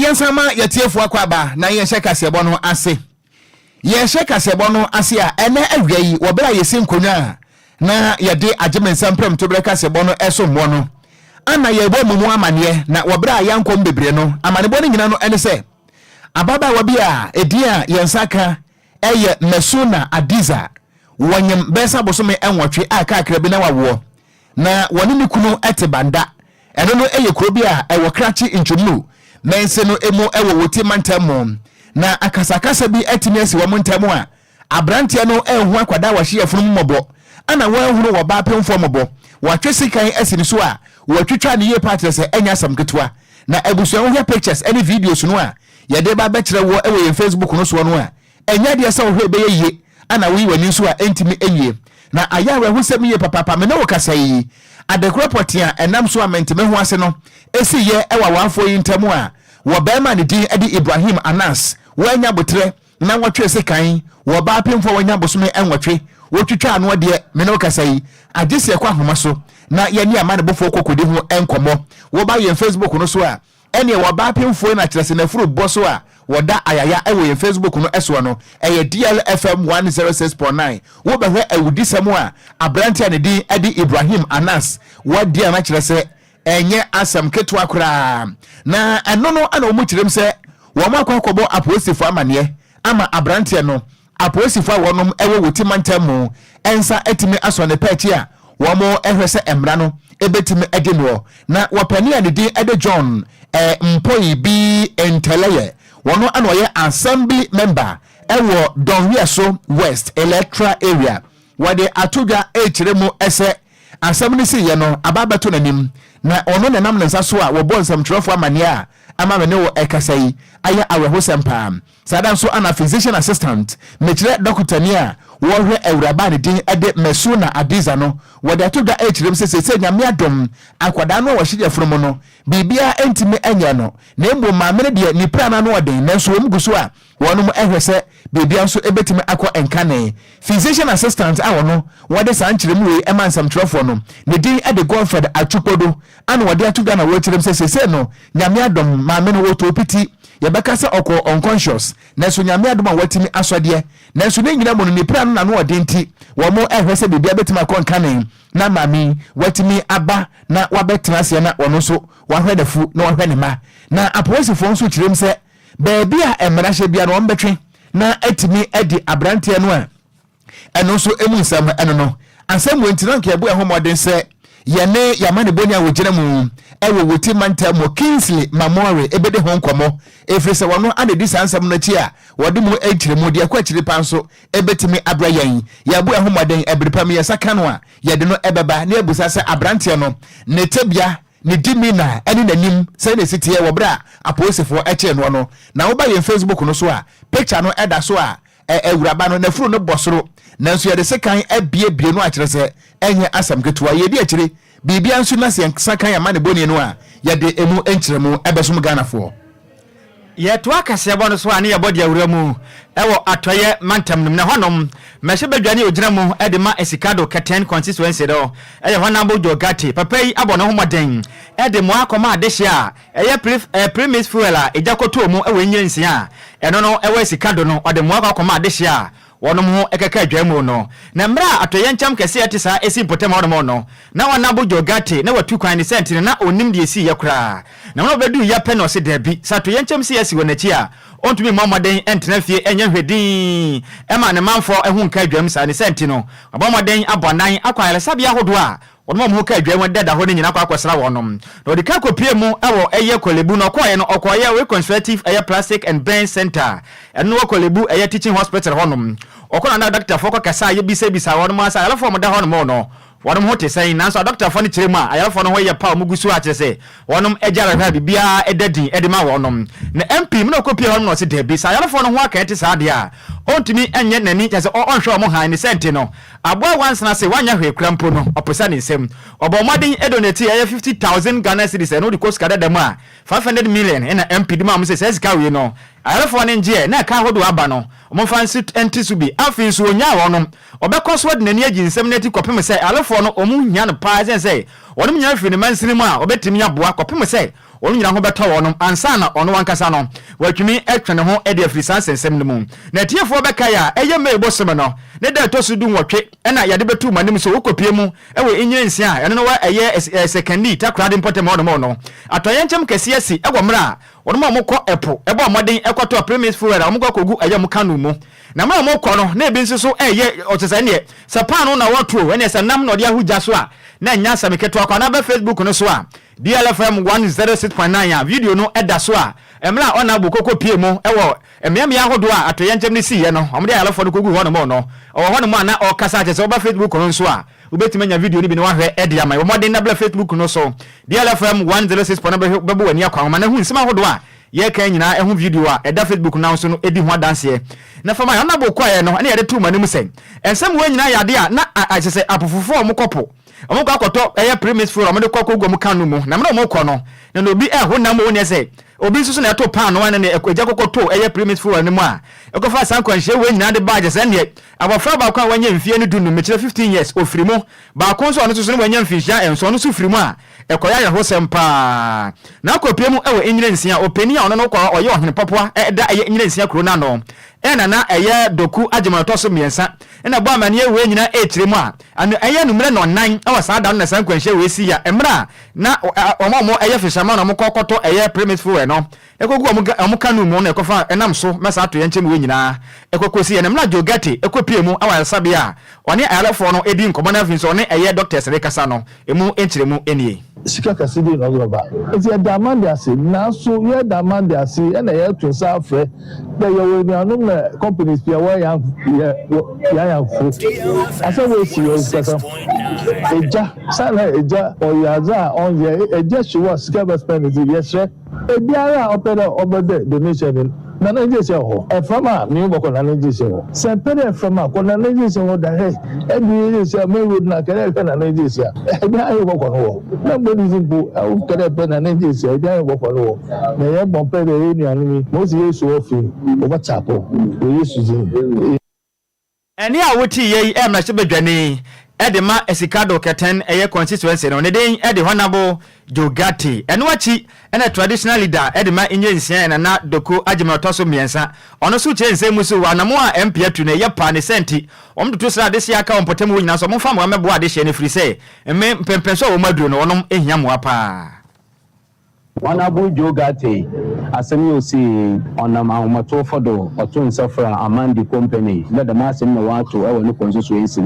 yensama yetiefo akwaba na yenhye kasebo no ase yenhye kasebo no ase a ene awia yi wo bra yesi nkonwa na yede agemensam prem to bra kasebo no eso mo no ana yebo mumu amane na wo bra yankom bebre no amane bo no nyina no ene se ababa wa bia edia yensaka eye mesuna adiza wonyem besa bosome enwotwe aka akrabi na wawo na woni ne kunu etebanda eno no eye krobi a ewo krachi intwomu mense no emu ewo woti mantam na akasakasa bi etimi asi wo montam a abrantia no enhu akwada wa hye funu mobo ana wanhuru wo ba pemfo mobo watwesi kan asini so a watwitwa ne ye part se enya samketua na ebusuan ho pictures any videos no a yede ba bekere wo ewo Facebook no so no a enya de se wo hwe be ye ana wi wani so a entimi enye na ayawe ho sem ye papa me no wo kasai adekropotia enam so amentime ho ase no esi ye ewa wanfo yi ntamu a wo bema ne din edi Ibrahim Anas wanya botre na wotwe sekan wo ba pemfo wanya bosome enwotwe wotwitwa ano de me no kasai agese kwa homa so na yani amane bofo kokodi ho enkomo wo ba ye Facebook no so a ene wo ba pemfo na kyerese na furu boso a woda ayaya ewo ye Facebook no eso no eye DLFM 106.9 wo behwe awudisemu a abrantia ne din edi Ibrahim Anas wadi na kyerese enye asam ketu akura na eno no ana omu kyerem se wo makwakobo aposifo amane ama abrantia no aposifo wonom ewo wotimantam ensa etimi aso ne pechi a wo mo ehwese emra no ebetimi edino na wapani ne din ede John mpoi bi enteleye wono ano ye assembly member ewo Donwiaso West electoral area wade atudwa echiremu ese assembly si ye no ababato nanim na ono ne nam nsa so a wo bonsam trofo amane a ama me ne wo ekasai aya awehosempa sada so ana physician assistant mechire doctor ni a wo hwe awuraba ne din ede mesuna adiza no wade atudwa echirem sese nyame adom akwada no wo hye fromo no bibia entime anya no na embo maamene de ni prana no oden nanso wo mguso a wonum ehwese bibia nso ebetime akọ enkane physician assistant a wono wode sanchirem we emansam trofo no ne din ede Godfred Achupodo ana wode atudwa na wo chirem sese no nyame adom maamene wo to piti yebeka se oko unconscious nanso nyame adom a watimi asode nanso ne nyina mo ni prana na no oden ti wo mo ehwese bibia betime akọ enkane na mami watimi aba na wabetra se na wono so wahwedafu na wahwenema na aposifo nso chirem se beebi a emrahye bia no ombetwe na etimi edi abrantie no a eno so emu nsam eno no asem wentina nke ebu ehomoden se yene yamane bonia wogire mu ewo woti manta mo Kingsley Mamore ebede ho nkomo efrese wono anedi sansam no chi a wode mu echire mu de akwachire panso ebetimi abrayan yabu ehomoden ebrepam yesaka no a yede no ebeba na ebusa se abrantie no ne tebia ni dimina eni nanim say na sitie wo bra aposifo eche no no na wo ba ye Facebook no so a picture no eda so a ewuraba no na furu no bosoro nanso ye de sekan ebie no a kire se enye asam ketua ye di akire bibia nso na se sekan ya mane boni no a ye de emu enkyeremu ebesum Ghanafo ye to akase bo no so ani ye bodi awuramu ewo atoye mantam nim na honom mehye badwane ogiramu edema esikado keten constituency do eye honambo jogati papai abono homoden edemo akoma adehia eye premise fuel a ejakoto mu ewo nyensia eno no ewo esikado no odemo akoma adehia wonom ho ekeka adwamu no na mra atoye ncham kese atisa esi potem honom no na wanambo jogati na watu kwan ni sentine na onim de esi yakura na wono bedu ya pe no se dabi satoye ncham se esi wonachi a ontumi momoden entena fie enye hwedi ema ne manfo ehu nka adwam sa ne sentino abomoden abonan akwale sabia hodo a wono mo ka adwam deda ho ne nyina kwa akwasra wonom na odika kopie mu ewo eye kolebu no koye no okoye reconstructive eye plastic and burn center eno kolebu eye teaching hospital honom okona na doctor foko kasa ye bisa wonom asa ala fo mo da honom no wonom ho te sai nanso doctor fo ne kiremu a ayala fo no ho ye pa omugusu a kyese wonom ejara ha bibia edadin edema wonom na MP me no kopie honom no se de bisa ayala fo no ho aka ete sa de a ontumi enye nani kyese onhwe omo han ne senti no aboa wansana se wanya hwe krampo no oposa ne nsem obomodin edonate ye 50,000 Ghana cedis no de koska da dem a 500 million na MP de ma mo se sika we no ayarefo ne nje na ka hodo aba no omo fancy enti bi afin so onya wonom obekọ so de nani agi nsem na ti kopem se ayarefo no omu nya no pa se wonom nya afin mansini mu a obetimi aboa kopem se onu nyina ho beto wonom ansa na onu wankasa no watwumi etwene ho e de afrisa sensem no mu na tiefo beka ya eye mebo sem no ne da to so du nwotwe na yade betu manim so okopie mu ewe enyirensi a eno no wa eye secondly takrade importem ono no atoye nchem kese asi egwo mra wonom amokọ epo ebo amoden ekoto premise fuel amokọ kogu eye mu kanu mu na mra amokọ no na ebi nso so eye otese ne sapano na wotro ene sanam no de ahugya so a na nya sameketo akwa na ba Facebook no so a DLFM 106.9 video no eda so a emra ona bu kokọ pie mu ewo emiamia hodo a atoye nchem ne siye no omde alafo no kogu hono mo no hono mo na okasa che se oba Facebook no so a ubetime nya video ni bi no wahwe ede ama wo modern na Facebook no so DLFM 106.9 bebu wani akwa ma na hu nsima hodo a ye kan nyina ehu video a eda Facebook na so no edi ho adanse na fama ya na bo kwae no na ye de tu manim sen ensem we nyina yade a na asese apofofo omokopo omoko akoto eye premise for omode kokogwo mu kanu mu na mra omoko no na obi ho na mo ne se obi nso na to pan no na ekwaja kokoto eye premise for ne mu a ekofa sankwanhye we nyina de badge se ne abofra ba kwa wanya mfie ne dunu me 15 years ofrimo ba ko nso no so ne wanya mfihya enso no so frimo a ekoya ya ho sempa na akopie mu ewe enyirensia openi a ono no kwa oye ohene popoa da eye enyirensia kuro na no na eye doku agema to so miensa na bo amane we nyina ekiremu a anu eye numre no nan awasa da no na sankwanhye we si ya emra na omomo eye fishama no mokokoto eye premise for no ekogu omukanu mu na ekofa enam so mesa ato yenchem we nyina ekokosi ye na mla jogate ekopie mu awasa bia one ayalefo no edi nkomo na finso ne eye doctors rekasa no emu enchiremu enie sika kasidi no global eti demand ase na so ye demand ase na ye to sa afre da ye we ni anu na companies pia wa ya fu asa we si yo kasa eja sana eja oyaza on ye eja shi wa sika spend it yes ebiara opera obede donation na Nigeria ho e fama mi boko na Nigeria se pere fama ko na Nigeria ho da he e bi se me road na kere pe na Nigeria e bi ayo boko no na gbodi zimbu e kere pe na Nigeria e bi ayo boko no na ye bon pere ni animi mo si yesu ofi o ba chapo o yesu zin eni a woti ye e mra bedwane edema esikado keten eye constituency no ne den ede honorable Jogati eno achi ena traditional leader edema inyensia na doko agema toso miensa ono so chense musu wa na mo a MP atu ne ye pa ne senti omduto sra de sia ka ompotem wo nyina so mo fa mo amebo ade hye ne firi se emme pempenso wo maduro no onom ehia mo apa Honorable Jogati asemi osi onam ahomato fodo oto nsafra Amandi company na da masem na wato ewo ne constituency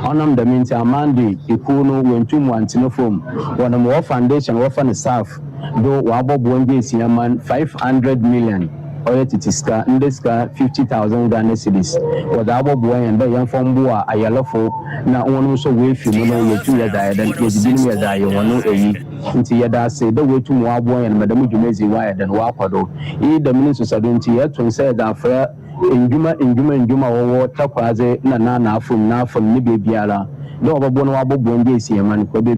onam da minti Amandi ikuno wentum wantino form wonam wo foundation wo fa ne staff do wa bobo nge siaman 500 million oyetiska ndeska 50,000 Ghana cedis wada abobo yan da yan fombo a ayalofo na wonu so we fi mu no yetu ya da ya dan yedibinu ya da ya wonu eyi nti yada se da wetu mu abo yan madamu jumezi wa ya dan wa kwado da minister sadunti ya tun sai da fra injuma wo takwaze na afum ni bebiara do obobo no abobo nge siaman ko be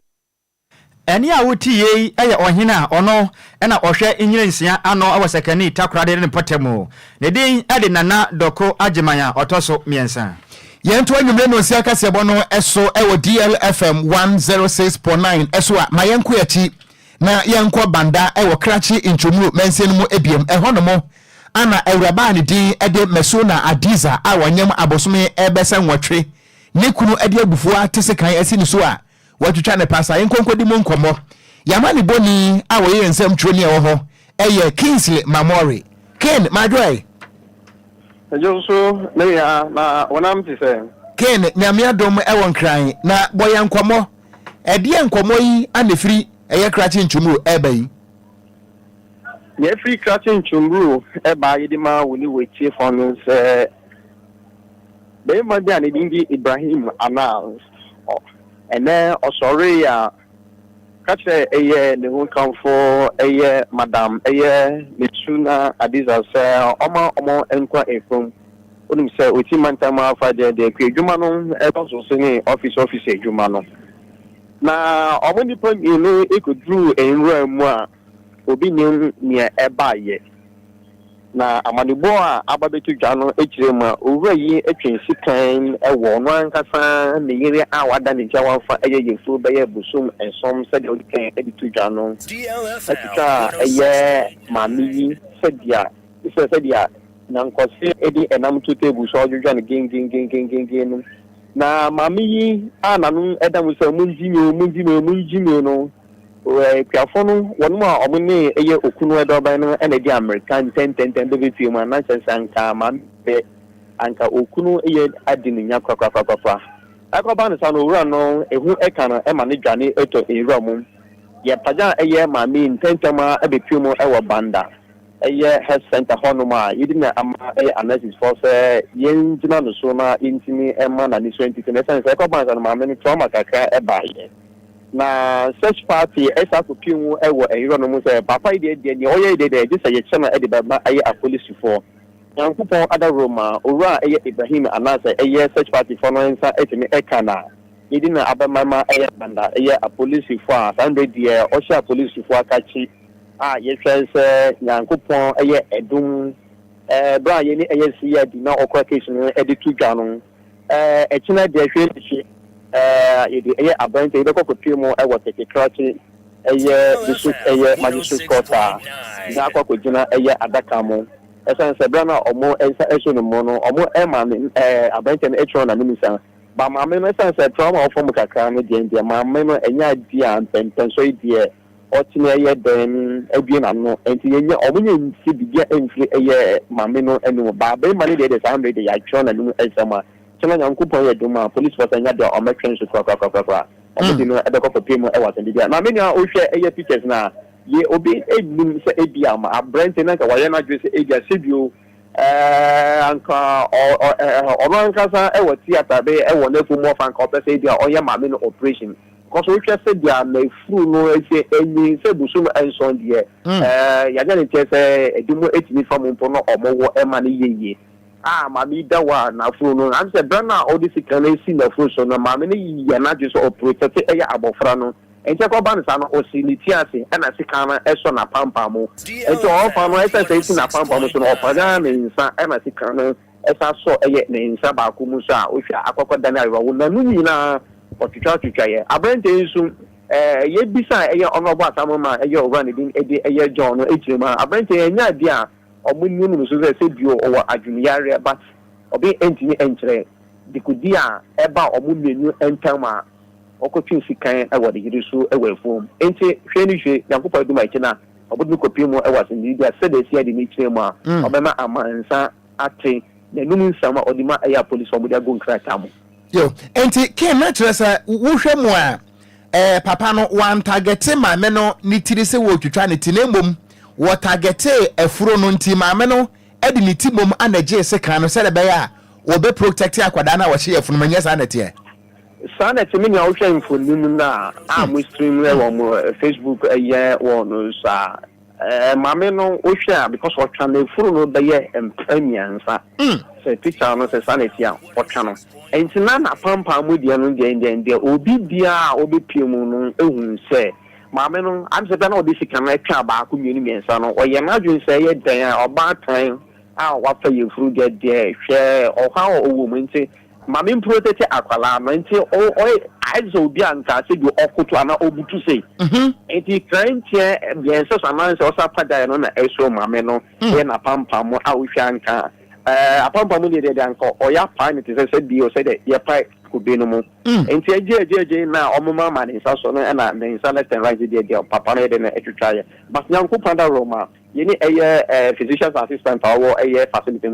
eni a woti ye eye ohina ono na ohwe enyirensia ano awasekani takrade ne potemu ne din ade nana doko agimanya otoso miensa yento anwumre no sia kasebo no eso ewo DLFM 106.9 eso a mayenko yachi na yenko banda ewo krachi inchomuro mensen mu ebiem ehono mo ana Nhyiraba ne din ede mesona adiza a wanyam abosome ebesa nwotwe ne kunu ede abufuwa tesekan asini so a watutwa ne pasa yenkonkodi mu nkomo yamani boni a woye nsem twoni e wo ho eye Kingsley Mamori Ken madwai ejoso ne ya na wonam ti se Ken nyamia dom e won kran na boya nkomo ede nkomo yi anefiri eye krachi nchumuru eba yi ye free krachi nchumuru eba yi di ma woni wetie fonus be ma dia ne dingi Ibrahim announce ene osori ya kache eye ne hun kan for eye madam eye Mitsuna Adiza se omo enkwa efom onim se oti mantama afaje de kwadwuma no e so se ni office edwuma no na omo ni pon inu ekodru enra mu a obi ni eba ye na amanibo a ababetu dwa no ekire ma owura yi etwensi kan ewo no ankasa ne yire a wada ne ntia wanfa eye yefu be ye busum ensom se de odikan editu dwa no etita eye mami se dia na nkosi edi enam to table so odwa ne geng na mami yi ananu edam se munjimi no Piafono, one more omni a year Okunu Edobano and a American 10 baby film and Sanka man anka Okunu a year adding in Yakapa. Akaban San Urano, a who ekana emani Johnny Eto a Romu. Yet Paja a year my mean Tentama a bit fumo our banda. A year has sent a honoma, you didn't a message for Yen Jimano Sona, Intimi, Emman and his 20 essence. Akaban and my many trauma kaka a buy. Na search party esa kupimu ewo ehiro no mu say papa ide ni oye ide de just say chema e de ba aye a police for yankupon other roma owura eye Ibrahim anasa eye search party for no nsa etimi ekana yidina abamama eye banda eye a police for 100 die o sha police for akachi ye say yankupon eye edum bra ye ni eye siya di na okwa case no e de tu dwa no echina de hwe a abandoned a local primo. I was a crutchy a year, the magistrate court. Nako Kujina a year at Dakamo. As I said, Brana or more as a mono or more Emman, abandoned Etron and Minister. But my memory said trauma of Fomaka, the my memory and idea and so dear. Ordinary then a bien unknown, and the Ominion City a year, Mamino and Babe money that is 100 the Itron and Elsama. Someone young couple duma police was another or make friends with Coca. And you know, at the couple people I was in the now many are all share a pictures now. Ye obey a bloom say a biama, a brand and a Wayana dress a Sibu, or Rancasa, a what theatre bay, a wonderful more fan copper say they are all your mamino operation. Because we just said they are no fool, no, say any Sebusum and so on here. Yagan says a dumo 8 minutes from Umpono or more money ye. Mami dawa na funo. I'm say brana all this can see the full so na mami ya na just operate say eya abofra no. Enche ko ban sa no osiniti ase e na sika na eso na pampa mo. Enche o fa no esa say na pampa mo so no opaga na nsa e na sika no esa so eye na nsa ba ko mu so a o hwa akokoda na ayo na nu nyina otwatwa ye. Abrante nsu ye bisa eye onobo asamo ma eye over ne din eye John no echirema. Abrante enya dia omunnu so say bio or adwuniare but obi entini enkyere dikudia eba omunnu entama okotwe sikan ewo de yirisu ewo fom enti hwe yankopa du ma kina obodu kopimo ewo sin dia said dey see the nature ma obema amansa ate na nunu nsama odima eya police obodu ago nkrata mo yo enti ken na tresa wo hwe mo a papa no wan target ma me no ni tiri se wo twitwa ne tinembom wo targete afuro no nti maame no edi ni timom anaje se kan no se be ya wo be protect akwada na wo hye afunu manya sa nete sana timi na wo hwe mfonu na am stream le wo Facebook wo no sa maame no wo hwe because wo twa na afuro no be ye empamiansa se picture no se sana tia wo twa no enti na pampa mu dia no de obi bia obi piemu no ehun se Mamma, I'm the banner of this can I try back community and son, or your imagine say a day or bad time. What for you through that day, share or how a woman say, Mammy protect Aqualam until I so bianca said you offer to an obu to say. And he can't hear the answers amongst us up at Diana, so Mameno, then a pampa, I wish Anka. A pampa did uncle or your pine, it is said, you said that your pipe. Could be no more. And JJ now, Omama man is also and then select and right the Papa and a trial. But young Kupanda Roma, you need a physician's assistant or a facility.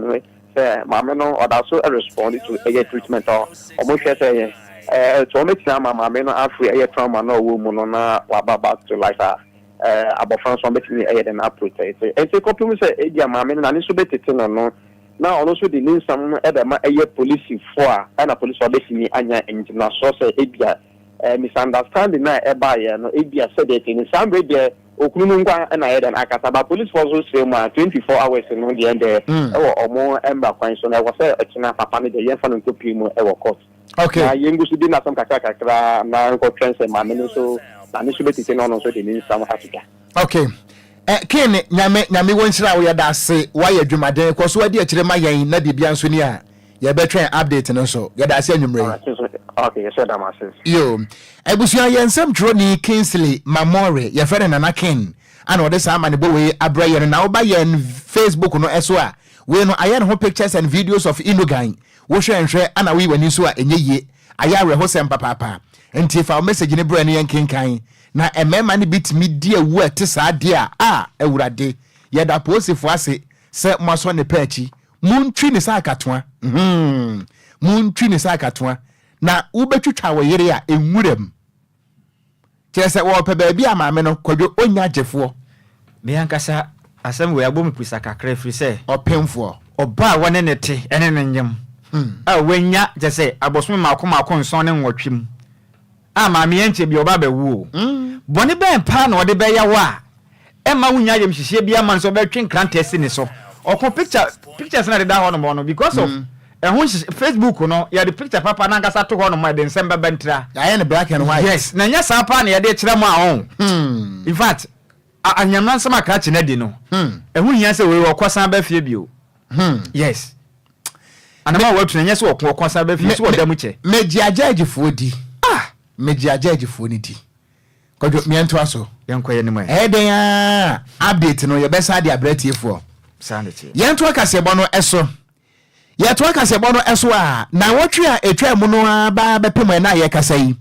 Mameno or also a response to a treatment or almost say, to make some Mameno after a trauma, no woman on Wababa to life. About France, making a and up protect. And say, Copu say, Mamma, and it's a bit no. Now also the name some other police for and a police obviously anya na source ebia misunderstanding na eba ya no ebia said that in some way there okunu ngwa na head and akata but police was also say 24 hours no the end there or more ember kwan so na was say ochina papa ne dey fa no kopi mu e wo court okay na yengu su bi na some kakra na ko transfer ma me so na ni su beti no so the name some Africa okay Ken nyame wonhyira wo yada ase wayɛ dwumaden kɔ so wadi akyire ma yɛn na bibia nso ni a yɛbɛtwɛn update no so yada ase anwumre. Okay, yes, that massive. Yo, ebusia yensem Droni Kingsley Mamore, ye friend Nana King. And what this man bo we abra ye na oba ye Facebook no eso a. We no aye no pictures and videos of Inugan. Wo hwe nhwe ana we wani so a enye ye. Aye awe sem papa. Enti fa message ne bra ne yen kenkan. Na emema ne bitimi die wu ate saa de a ewurade. Ye da posifo ase se maso ne paachi. Muntwi ne sa akatoa. Muntwi ne sa akatoa. Na ubetwitwa wo yere a enwurem kyerese wo pe ba bia maame no Kwadwo onya jefo me ankasa asem we abom pisa kakra firi se opemfo oba wone ne te ene ne nyem a wenya je se abosom maako nson ne nwotwem a maame yenche bi oba ba wu bone ben pa na ode be ya wa e ma wunya yem hihie bia man so be twen krantesi ne so okon pictures na de da ho no because of Facebook no ya the picture papa na ngasa to ho no ma de nsem ba ntra ya ne black and white. Yes na nya sa pa na ya de kire mu a on in fact anyama nsema ka chi na di no ehun hia se we okosan ba fie bio yes anama wa tu na nya se okosan ba fie so oda mu che meji agagefo di meji agagefo ni di Kwadwo miento aso yenkoye ne mai den update no ye besa de abratiefo sanity yento akasebo no eso yeto akasebo no eso a na wotwe a etwa mu no ba bepem na ye kasa yi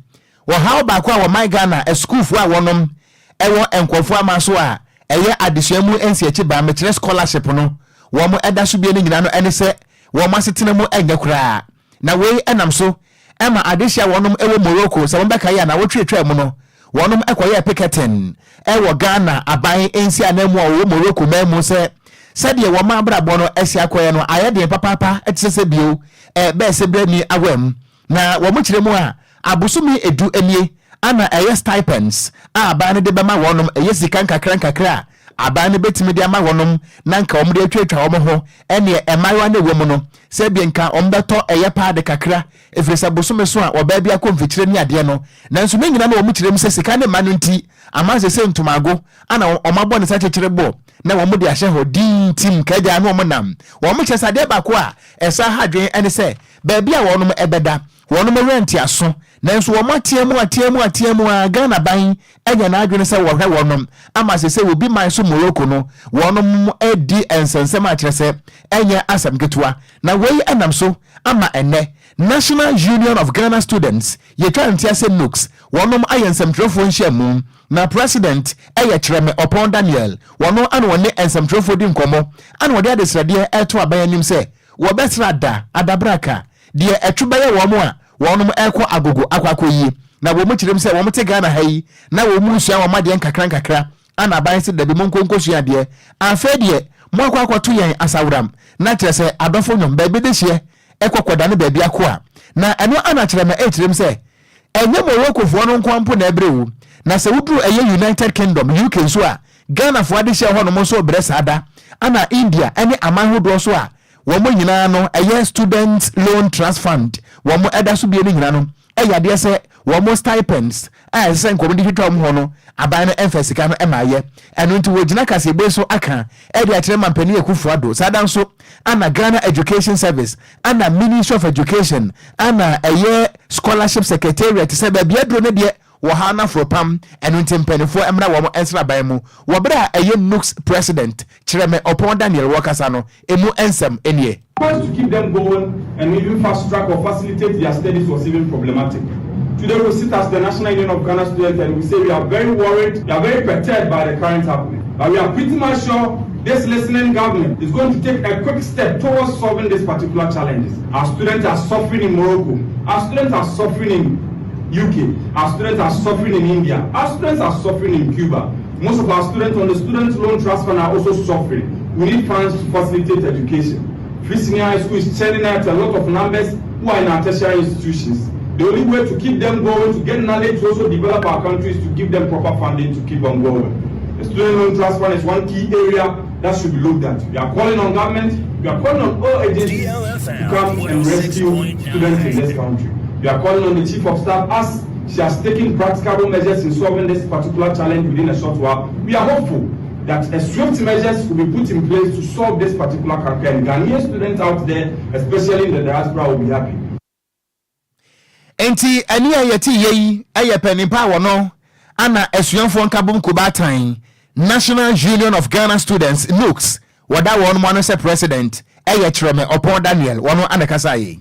wo how ba kwa wo my Ghana a school fu a wonom ewo enkofo amaso a eye adesuamu ensi echi ba metre scholarship no wo mo eda so bie ni nyina no ene se wo masetena mu enya kura na we enam so ema adesia wonom ewo Morocco se wo beka ya na wotwe etwa mu no wonom ekoye picketing ewo Ghana aban ensi anamu a wo Morocco memu se said ye wama brabo no esi akoye no ayede papa etise bio be se brani awam na wo mu kire mu a abusumi edu anie ana eye stipends aba ne de bema wonom eye sika nkakra aba ne betimi de ama wonom na nka omde atwatwa wo ho ene emayo na wo mu no se bi nka ombeto eye pa de kakra efresa busumi so a oba bia konfikire ni ade no nanso ne nyina na wo mu kire mu se sika ne manu nti amanse se ntumago ana omabo ne sa kekere bo na wo mu de ahye ho din tim kaja na wo nam wo mu kyesa de ba ko a esa hadwen ene se ba bia wonom ebeda wonom rent aso nanso wo matiemu a Ghana ban enya na adwene se wo hwe wonom ama se obi man so Morocco no wonom edi ensensem a kyerese enya asam ketua na wei enam so ama enne National Union of Ghana Students ye twantia se nooks wonom ayensem trofo nhyamu na president eye kyereme upon Daniel wono ane wone ensem trofo di nkomo ane wode adesrade eto abayanim se wo besra da adabraka de etwubaye womo a wonom eko agogo akwakoyi na wo mu kyerem se wo mte Ghana hayi na wo mu sua wo made nkakra ana aban se da bi monkonkosua de afedie mo akwakoto yen asawram na kyerese adofo nyom ba bedehie ekokoda ne ba bia ko a na eno ana kyereme ekyerem se enye Morocco fo no nkwampo na ebrewu na se wudru eye United Kingdom UK so a Ghana fo ade hye ho no mo so bresa ada ana India ene amanhodo so a wo mo nyina no eye student loan trust fund wo mo eda so bie ni nyina no eyade se wo mo stipends a se nkomo di twitwa mo ho no aban no emfasika no emaye eno nti wo gina kase be so aka e de akire mampani ekufu ado sadan so ana Ghana Education Service ana Ministry of Education ana eye scholarship secretariat se ba bia dro ne de wo ha na fropam eno nti mpanifo emra wo mo ensra ban mu wo bra eye nooks president kireme upon Daniel Wakasa no emu ensem enie to keep them going and even fast track or facilitate their studies was even problematic. Today we sit as the National Union of Ghana Students and we say we are very worried, we are very perturbed by the current happening. But we are pretty much sure this listening government is going to take a quick step towards solving these particular challenges. Our students are suffering in Morocco. Our students are suffering in UK. Our students are suffering in India. Our students are suffering in Cuba. Most of our students on the student loan trust fund are also suffering. We need funds to facilitate education. Free Senior High School is churning out a lot of numbers who are in our tertiary institutions. The only way to keep them going, to get knowledge, to also develop our country is to give them proper funding to keep on going. The student loan trust fund is one key area that should be looked at. We are calling on government, we are calling on all agencies to come and rescue students in this country. We are calling on the Chief of Staff as she has taken practicable measures in solving this particular challenge within a short while. We are hopeful that a swift measures will be put in place to solve this particular campaign. Ghanaian students out there, especially in the diaspora, will be happy. Enti ani ayeti yei aye penipa wono ana esuanfo nkabum kubatan National Union of Ghana Students NUCS wada won mo se president aye Chrome Ocran Daniel wono anakasa yi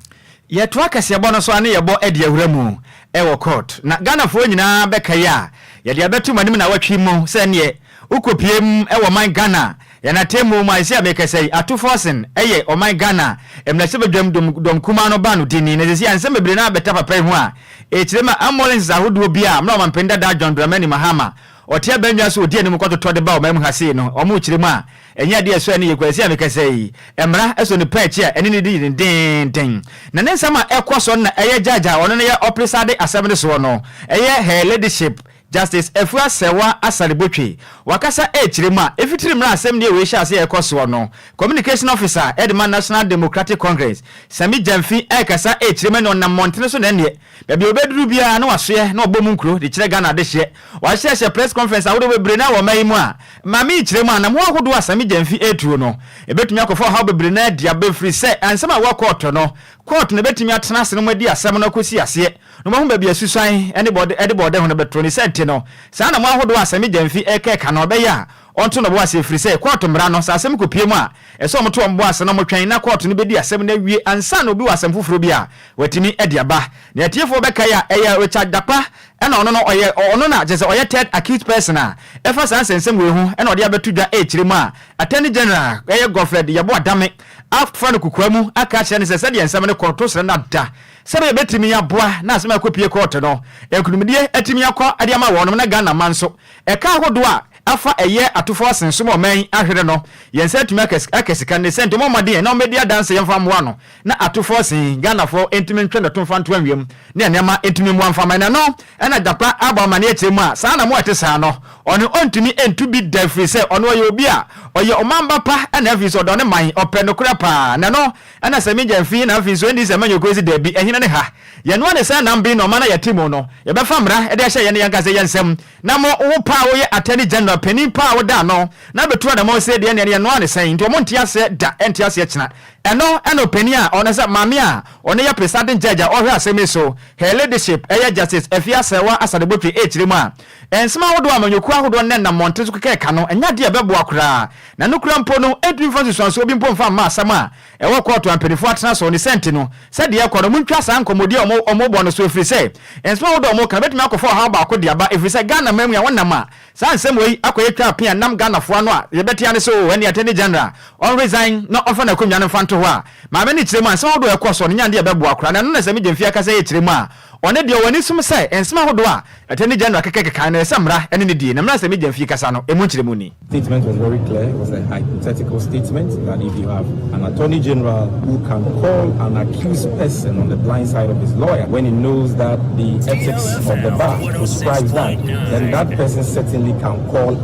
yeto akase bo no so ane yebo edi awuramu ewo court na Ghana fo nyina bekaya ye de abetu manim na watwi mu se ne ukopiem ewo man Ghana yana temu ma isi abekasai atufosen eye o man Ghana emlase bedwam dom kuma no ba no dini na sisi ansem bebre na beta papa hu a ekirema ambulance ahodo bi a mna mampenda da John Dramani Mahama otia banwa so odi anim kwato de ba o mam hase no o mu kirema a enya de eso ane yekwasi abekasai emra eso ne pachi a ene ne di den na nensama ekoso na eye jaja ono ne ye opresade assembly so no eye her leadership Justice Efua Sewa Asalibotwe wakasa echirema efitiri mra asem ne we sha se ekoso no communication officer Edman National Democratic Congress Sammy Jamfi ekasa echirema no na montene so na ne bia obeduru bia na wasoe na obomu nkro de kire Ghana de hye wahye press conference awodo bebre na wo mai mu a mama echirema na mo ahodo Sammy Jamfi etuo no ebetumi akofo ha bebre na dia be free say ansema wa court no court ne betumi atena se no madi asem no kosi ase no mo ho ba bia susan anybody ho no betro ni sente no sa na mo ahodo Sammy Jamfi ekeka na obeya onto no bo ase free say court mra no sa asem kopie mu a eso mo to mo ase no mo twen na court no bedi asem na wie ansa no bi wasem foforo bi a watimi ediaba na tiefo beka ya eya Richard Dapa ena ono na jese oye third accused person a efa san sensem we hu ena ode abetu dwa echiremu a attorney general eye Godfred yabo adame afra no kukwamu aka kye ne sese de ensem ne korto sere na da sebe betimi ya boa na asema kopie court no ekunumdie atimi akọ ade ama wono na Ghana manso eka ahodo a afa eye atofo asensom oman ahwere no yense tumi akesika ne sente mo made na media dance yemfa mo ano na atofo asen Ghana fo entimi ntwe na tonfa nto anwem ne anema entimi mo amfa man no na Dapa aba mane echemu a sa na mo atesa no ono ontumi entu bi dafri se ono ye obi a oye omamba pa na afi so do ne man opendo kura pa na no na Sammy Jamfi na afi so ndi se manyo kozi da bi ehina ne ha ye no ne sa na mbi no mana yatimo no ye be famra e de hye ye ne yanka se yensem na mo wo pa wo ye attorney general penin pa wo da no na betu da mo se de ne no ne sen nti o mo ntiase da entiase kina eno peni a ono se mame a ono ye presiding judge o hwe asemi so her leadership eye Justice Efua Sewa Asadebotwe echiremu a ensema wodo amanyoku ahodo ne na monte so keka no enya de bebo akura na nukura mpo no edwin francis so obi mpo mfa ma asama ewo court ampenifo atena so ne senti no se de yakọ no muntwa sa nkomodi omo bo no so efiri se ensema wodo omo kan betumi akofo ha ba akọ de aba efiri se Ghana mamu ya wonam a sa nsem wei akoye twa pia nam Ghana fo ano a ye betia ne so when attorney general on resign no offer na konwa ne fanto ho a ma me ne kiremu a nsema wodo yakọ so ne nya de bebo akura na no na Sammy Jamfi aka se kiremu a one de wani sum se ensema hodo a attorney general kekeka na samra ene ne die na mra Sammy Jamfi kasa no emu kiremu ni statement was very clear. It was a hypothetical statement that if you have an attorney general who can call an accused person on the blind side of his lawyer when he knows that the ethics of the bar prescribes that, then that person certainly can call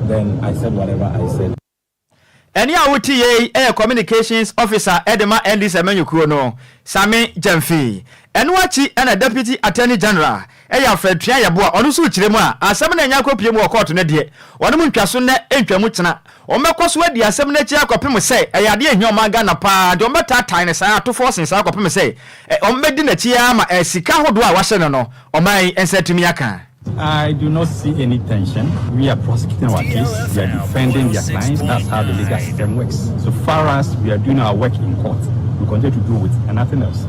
then I said whatever I said. Any awuti communications officer Edema Endi Semenyukuo no Sammy Jamfi enwachi and a deputy attorney general Fred Yabo onu so kiremu a asem na nya kopie mu court no de onu mu ntwaso na entwamu tena o mekoso adi asem na chi akopem se eyade ehia ma Ghana pa de o meta time sa atofo sen sa akopem se o medi na chi ama sika hodo a wahye no o mai ensatumi aka. I do not see any tension. We are prosecuting our case. We are defending their clients. That's how the legal system works. So far as we are doing our work in court, we continue to do it and nothing else.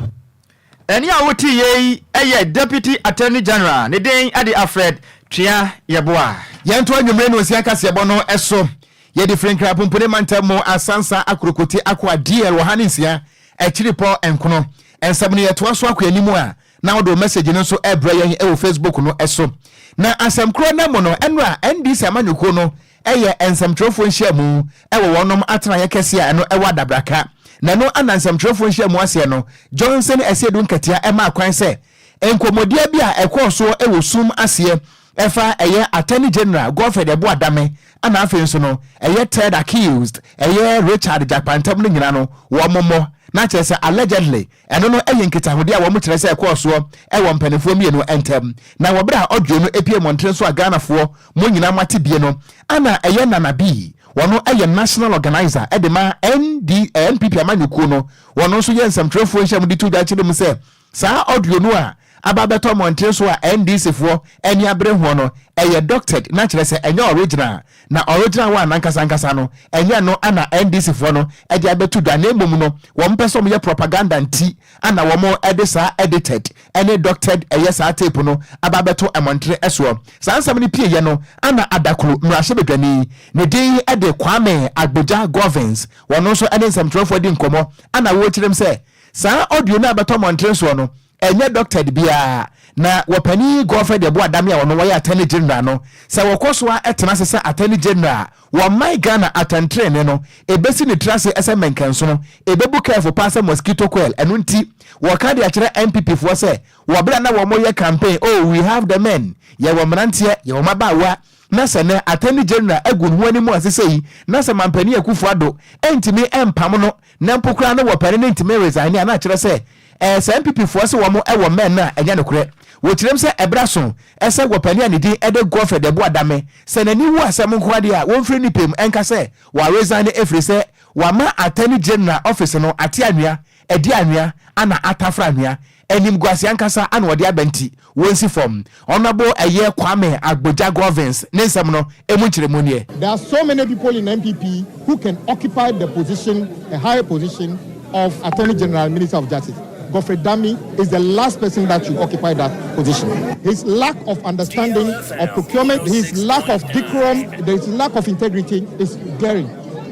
Any awuti deputy attorney general ne den ade Alfred Tria Yeboa. Yanto anwumre no sia kase ebo no eso ye different crap mpone mantamo asansa akrokoti akwa DL wahanisia echiripo enkono ensabne yeto aso akwa animu a na odo message no so ebra ye e Facebook no eso na asamkro na mo no enra NDC amanyuko no eye ensamtrofo nhia mu ewo wonom atena ye kese a no ewa dabraka na no anansamtrofo nhia mu ase no Johnson esiedu nkatia ema akwan se enkomodia bi a ekoso ewo sum ase efa eye attorney general Godfred Ebo Adame ana afi nso no eye third accused eye Richard Japantam no nyina no wo momo na kyerɛ sɛ allegedly ɛno no ɛyɛ nkitahode a wɔn kyerɛ sɛ ɛkɔɔ soɔ ɛwɔ mpanimfoɔ mmienu ɛntɛm na wɔbrɛ a audio no epie mɔntere so a Ghanafoɔ mo nyinaa mate bie no ana ɛyɛ Nana B wɔno ɛyɛ national organizer ɛde ma NPP amanyɔkuo no wɔno nso yɛ nsɛmtwerɛfoɔ nhyɛm de to dwa kyerɛ mu sɛ saa audio no a ababeto montre so a NDC fo eni abre ho no eye doctored na kyerɛ sɛ enye original na original one nankasa no enye no ana NDC fo no e de abetu da na emom no wo mpɛ ye propaganda nti ana wo mo ede sa edited ene doctored eye sa tape no ababeto emontre eso saa nsɛm ne pie ye no ana adakuru mrahye bedwani ne din ede Kwame Agboja Governs wono so ene nsɛmtwerɛfo di nkomo ana wo kyerɛm sɛ saa audio na abeto montre so no enye doctor bia na wapani Godfrey de Boadame a wono waya attorney general no se wokoso a etena se attorney general wo my Ghana atantrene no ebesi ne trase ese menkenso no ebebu careful pass mosquito coil eno nti wo ka de akere MPP fo se wo bra na wo moye campaign oh we have the men ye wo mrantie ye wo mabawa na se ne attorney general agun ho ani mu asesei na se mampani akufo ado entimi empam no na mpokura no wo pare ne entimi resign na akere se MPP for se wo mo ewo men na enya ne kure wo kirem se ebraso ese wo pani anidi ede Godfrey de Boadame se nani wu asem nko de a wo mfiri ni pem enka se wa resign efri se wa ma attorney general office no ate anua edi anua ana atafra anua enim guase ankasa ana wode abanti wonsi form honorable eye Kwame Agboja Governs ne nsem no emu kiremu nie. There are so many people in MPP who can occupy the position, a higher position of Attorney General, Minister of Justice. Godfrey Dami is the last person that should occupy that position. His lack of understanding of procurement, his lack of decorum, his lack of integrity is glaring.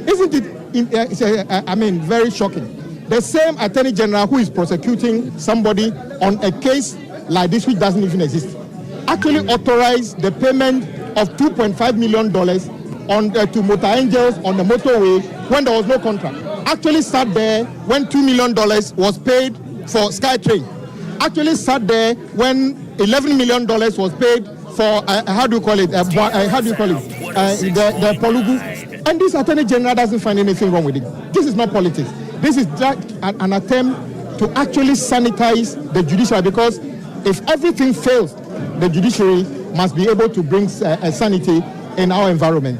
Isn't it, very shocking? The same Attorney General who is prosecuting somebody on a case like this which doesn't even exist actually authorized the payment of $2.5 million to Motor Angels on the motorway when there was no contract. Actually sat there when $2 million was paid for SkyTrain. Actually sat there when $11 million was paid for the Polugu. And this Attorney General doesn't find anything wrong with it. This is not politics. This is just an attempt to actually sanitize the judiciary, because if everything fails, the judiciary must be able to bring sanity in our environment.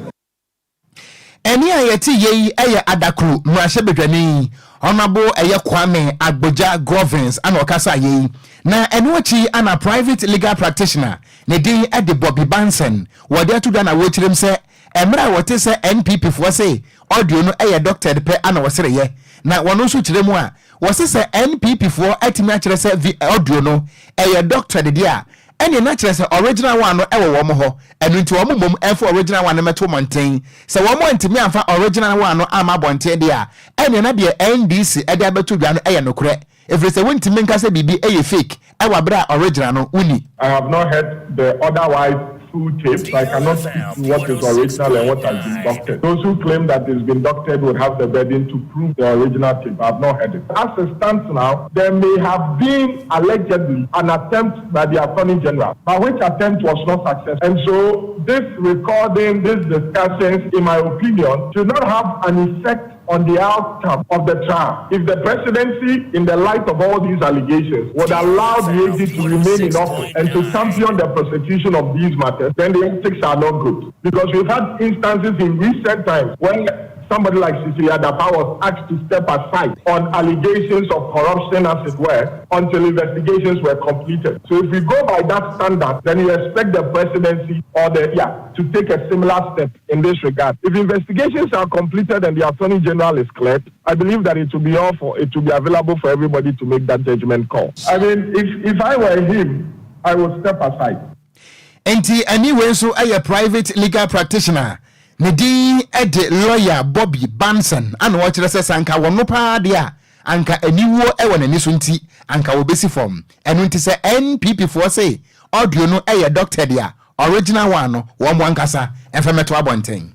Eni ayeti ye eye adakru mrahye bedwani honorable eye Kwame Agboja Governs ana okasa ye na eno achi ana private legal practitioner ne din ede Bobby Bansen wode atuda na wotirem se emra wote se NPP fo se audio no eye doctored pe ana wosere ye na wono so kiremu a wose se NPP fo atimi akire se audio no eye doctored dia ene na kire se original one no ewo wo mo ho enu nti wo mom efo original one meto monten se wo mo ntimi amfa original one no ama bonten dia ene na de NDC ede abeto dwa no eye nokure every say wontimi nka se bibi eye fake ewa bra original no uni. I have not heard the otherwise full tapes. I cannot speak to what is original and what has been doctored. Those who claim that it's been doctored would have the burden to prove the original tape. I have not heard it. As it stands now, there may have been allegedly an attempt by the Attorney General, but which attempt was not successful. And so this recording, these discussions, in my opinion, should not have an effect on the outcome of the trial. If the presidency, in the light of all these allegations, would allow the AG to remain in office and to champion the prosecution of these matters, then the ethics are not good. Because we've had instances in recent times when somebody like Cecilia Dapa was asked to step aside on allegations of corruption, as it were, until investigations were completed. So if we go by that standard, then you expect the presidency or to take a similar step in this regard. If investigations are completed and the Attorney General is cleared, I believe that it will be available for everybody to make that judgment call. I mean, if I were him, I would step aside. Enti anyway, so a private legal practitioner. Nedi ede lawyer Bobby Bansen ana wo kire se anka wono pa de a anka aniwo e wona ni so nti anka wo besi form eno nti se NPP fo se audio no eye doctor dia original one no wo mo ankasa enfemeto abonten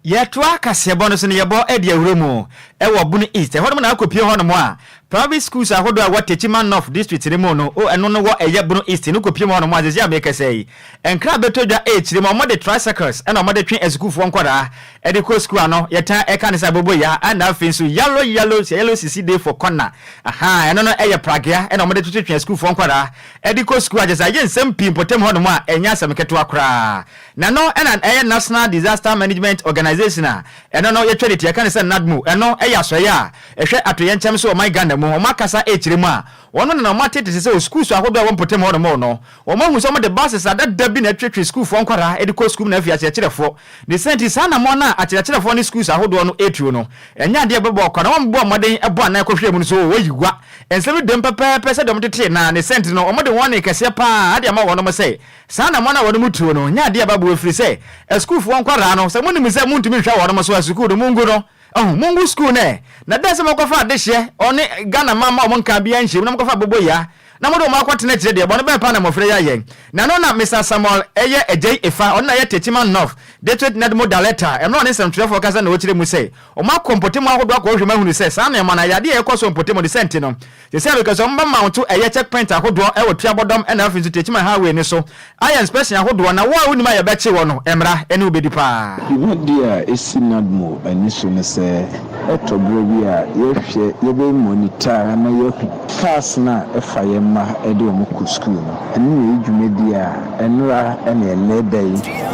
ye to akase bo no so ne ye bo ede awuremu e wo bunu east e ho no na akopie ho no mo a private schools ahodo a what teachman of district ni mo no o eno no wo Okogyeabour East no kopiem ho no mo azezi ameka sei enkra betodwa h ni mo de tricycles ena mo de twen esukufo nkwara e de ko school ano yeta e kan sa bobo ya ana afin so yellow sisi day for corner aha eno no eye pragia ena mo de twen esukufo nkwara e de ko school ajesa ye nsem pim potem ho no mo a enya asem keto akra na no ena eye National Disaster Management Organization eno no ye twede tie kan sa NADMO eno eye asoye a ehwe atoye nchem so my Ghana mu o makasa echiremu a wono na matete se school so ahodo a won ho no mo no o ma hu so mo de buses adada bi na twetwe school fo nkwara e de ko school na afia chirefo the senti sana mo na achirefo ni schools ahodo no etuo no enya de bebo okwa na won bo moden ebo ana ekohwe mu so woyiwa ensem dem pepe se dem tete na ne senti no o mo de won kese pa ade ma wono mo se sana mo na wono mutuo no nya de babo afiri se school fo nkwara no se mo ni se muntumi hwa wono mo so school do mungu no mungu school ne na dase makofa de hye oni Ghana mama o monka bia nhye na makofa bobo ya na modo makotene tire de bo no be pa na mofre ya yen na no na Mr Samuel eye ejei efa on na ye techiman nof detroit nadmo daleta em no ne sem trefo kasa na ochire mu sei o makompote mu ahodo akwo hwe mahunu sei sa na ema na yade e koso mpote mu de senti no se se because o mba mount eye checkpoint ahodo e wo tuabodom e na afi techiman highway ni so aya inspection ahodo na wo a ma ye be che wo no emra ene obedi pa dia esi nadmo ani so ne se etobro bi a ye hwe ye be monitor na ye cars na e fa ye ma e de o ku school no ani edwumedi a enra ene elebe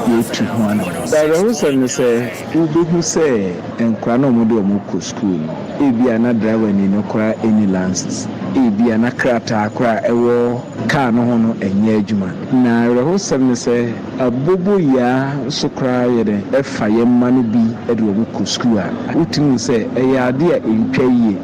ye tu ho ana da ho se ne se ubehu se enkra na mo de o ku school ebi ana driver ni no kra any last ebi ana krata akra ewo car no ho no enye adwuma na ho se ne se abobo ya so kra ye de e fa ye ma no bi e de o ku school a utim se e ya de entwa yie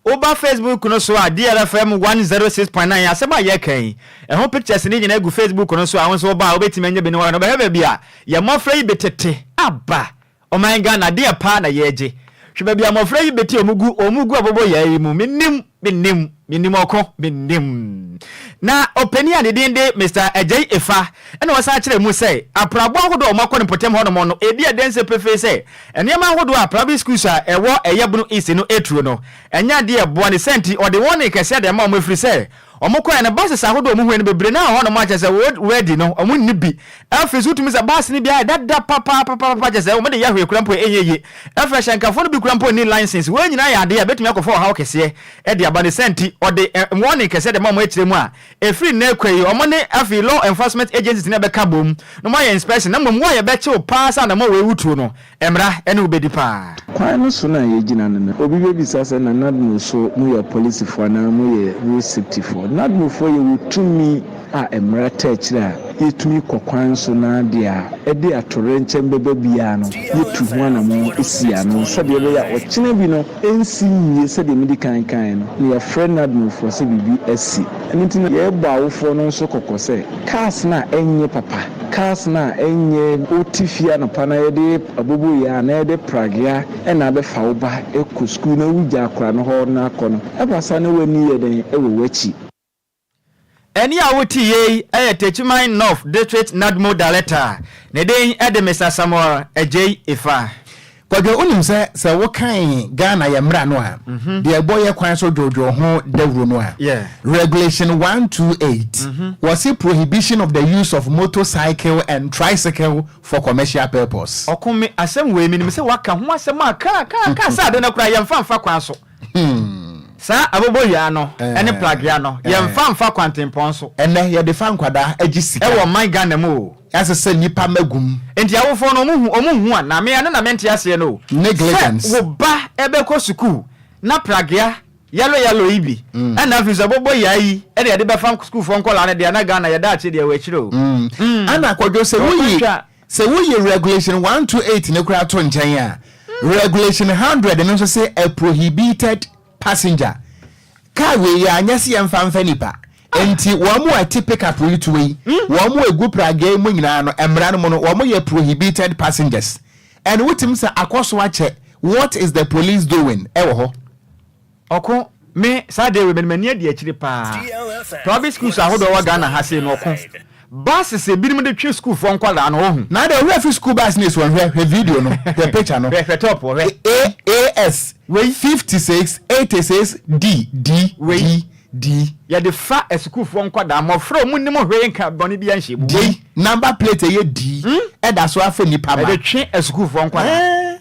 Oba Facebook no so a DLFM 106.9 asema ye kan e ho pictures ni nyina gu Facebook no so a won so ba obetime anya bi no no be bi a ye mofra yi betete aba o man Ghana de pa na ye je hwe ba mofra yi beti omugu abobo ye yi mu minim oko minim na openia de dinde Mr Ejei Efa ena wasa kire mu sei aprabo ahodo o makọ ne potem ho no mo no edi adense prefe sei eniam ahodo a private schools a ewo Okogyeabour East no etuo no enya de ebo ne senti o de won kese de ma o mafiri sei omukọ ya na buses ahodo mu hwe ne bebre na ho no ma chese ready no omu ni bi afezu tumi za bus ni bia dada papa chese o me de ya hwe kurampo eyeye afresh ankafo no bi kurampo ni license we nyina ya de ya betumi akofo ha okese e de aba ne senti o de won kese de ma mo ekire mu a efri na ekwei omo ne afi law enforcement agencies na be ka bom no ma ya inspection na mo ya be che o pass na mo we wutuo no emra ene obedi pa kwa no so na ye gina no obi be bisa se na nadmo so mu ya police fo na mu ye road safety fo nadmo fo ye wutumi a emra tachira yetumi kokwan so na de a ede atore nchen bebe bia no yetu ho na mo esia no se de be ya o kine bi no ensi nye se de medical kan no ne ya friend nadmo fo se bibi esi enitina ye ba wo fo no so kokose cars na enye papa cars na enye otifia no pana yede abobo ya na yede pragia e na be fa wo ba eko school na wuja akra no ho na akọ no e ba sa na wani yede e wo wachi eni awoti ye techiman north district nadmo daleta ne den ede Mr Samuel Ejei Efa Kwadwo unim se wo kan Ghana ye mra no a de boye kwan so jojo ho dawro no a regulation 128 was a prohibition of the use of motorcycle and tricycle for commercial purpose okome asem we minim se waka ho asem aka sa de na kura ye mfa kwan so sa abobo ya no ene plug ya no ye mfa kwantempon so ene ye de fa nkwada agisika e wo man Ghana mu asese nipa magum enti awofo no omuhu a na me ane na mente ase no negligence wo ba ebe ko school na plug ya yellow ibi ana afizo abobo ya yi ene de be fa school fo nkola ne de na Ghana ye da ache de we chiro ana Kwadwo se wuyi regulation 128 ne kura to nchen a regulation 100 no so say a prohibited passenger car we ya anyasi emfa nipa enti wo mu ati pick up to we wo mu egu praga mu nyina no emra no mo no wo mu ye prohibited passengers and wetim say akoso ache what is the police doing ewo ho oko me sa de we mani adi akiri pa private schools ahodo wa Ghana ha se no oko buses e binim de twe school for nkwala no ho na the we school bus news one video no the picture no top AS 5686 D ya de fa a school for nkwada mo fro mu nim hwe nka boni bia nhye bu D number plate ye D e da so afa nipa ba de twe a school for nkwada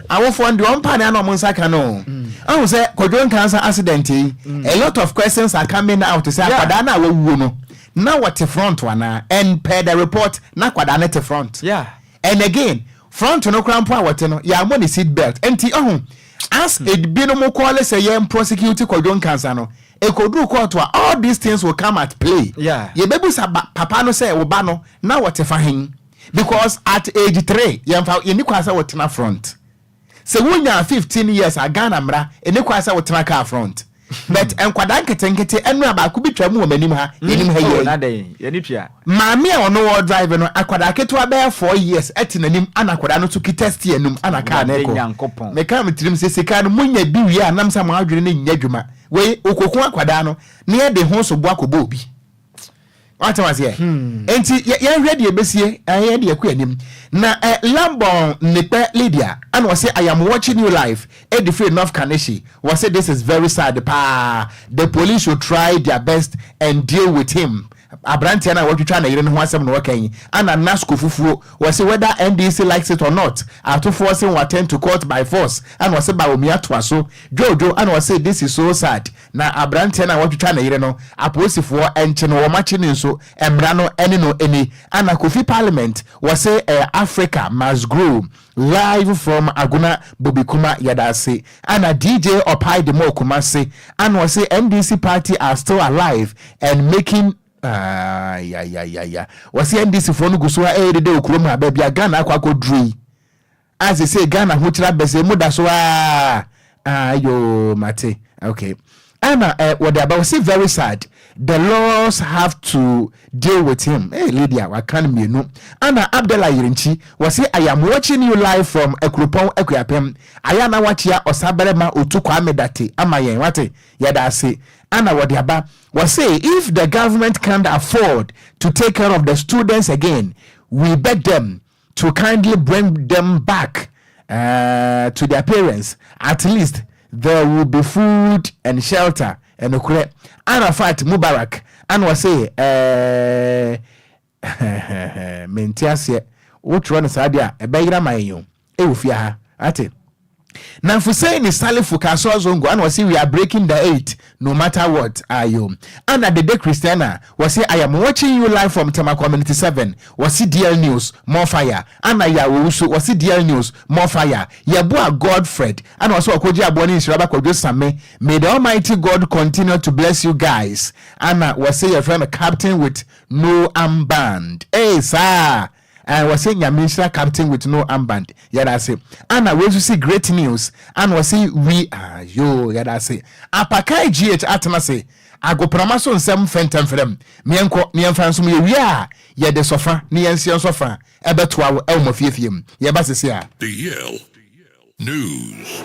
awofo ndi on pa na no mo nsaka no ahun say Kwadwo cancer accident a lot of questions are coming out to say akwada na awuo no na what front wana and per the report na akwada na te front and again front no crampo awete no ya mo ni seat belt enti ahun as it be no mo call say yem prosecute Kwadwo cancer no e kodu court wa all these things will come at play ye bebu sa papa no say wo ba no na what fa hin because at age 3 yem fa ye ni kwasa what na front se wunya 15 years agana mra ene kwasa wo tena car front but enkwada nketenkete enu abaku bitwa mu omanim ha yenim ha ye na dey ye ni tua maami a ono wo drive no akwada ketewa be 4 years etinanim anakwada no to kitest enum anaka na eko me kam tirim se sika no munya bi wi anam sa mo adwene ne nya dwuma we okokun akwada no ne ye de ho so bo akobo obi what was here enti ye ready ebesie ye de yakwa anim na Lambon Nepe Lydia and was say I am watching you live Edifie North Kaneshi was say this is very sad pa the police should try their best and deal with him Abranti na what you trying to hear no asem no wakan and Nasco fufuo was say whether NDC likes it or not after forcing to attend to court by force and was say ba omi atwa so Jojo and was say this is so sad na Abranti na what you trying to hear no aposifo enche no machi ni so emra no eni no eni and Kofi Parliament was say Africa must grow live from Aguna Bobikuma Yadase and a DJ Opai de Mokumase and was say NDC party are still alive and making was the NDC for no gusua de okuroma ba bia Ghana akwa dri as they say Ghana hu kira bese muda so ayo mate okay and what they about say very sad the laws have to deal with him Lydia wakan mienu ana Abdallah Yirinchi was say I am watching you live from Ekrupon Ekuapem ayana wachia osaberema otukwa medate amayen wate yada say ana what they about was say if the government can't afford to take care of the students again we beg them to kindly bring them back to their parents at least there will be food and shelter and okure Arafat Mubarak and was say mentiasie wotro no sadia e bayira mayo e ofia ha ate na for saying is salifu kaso zongo and was say we are breaking the 8 no matter what ayo and at the day Christiana was say I am watching you live from Tema Community 7 was see DL News more fire and ya wusu was see DL News more fire yabua Godfred and also Okogyeabour Nhyiraba Kwadwo Sammy may the Almighty God continue to bless you guys and was say your friend captain with no armband sir and was saying Yamisha captain with no armband. Yada say. And I will see great news. And was say we are yo. Yada say. Apakai GH atana say. I go promise on some fenton for them. Mienko mienfansu mi ya. Ya de sofa. Ni ensian sofa. Ebe tuwa elmo fiefiem. Yaba se say. DL News.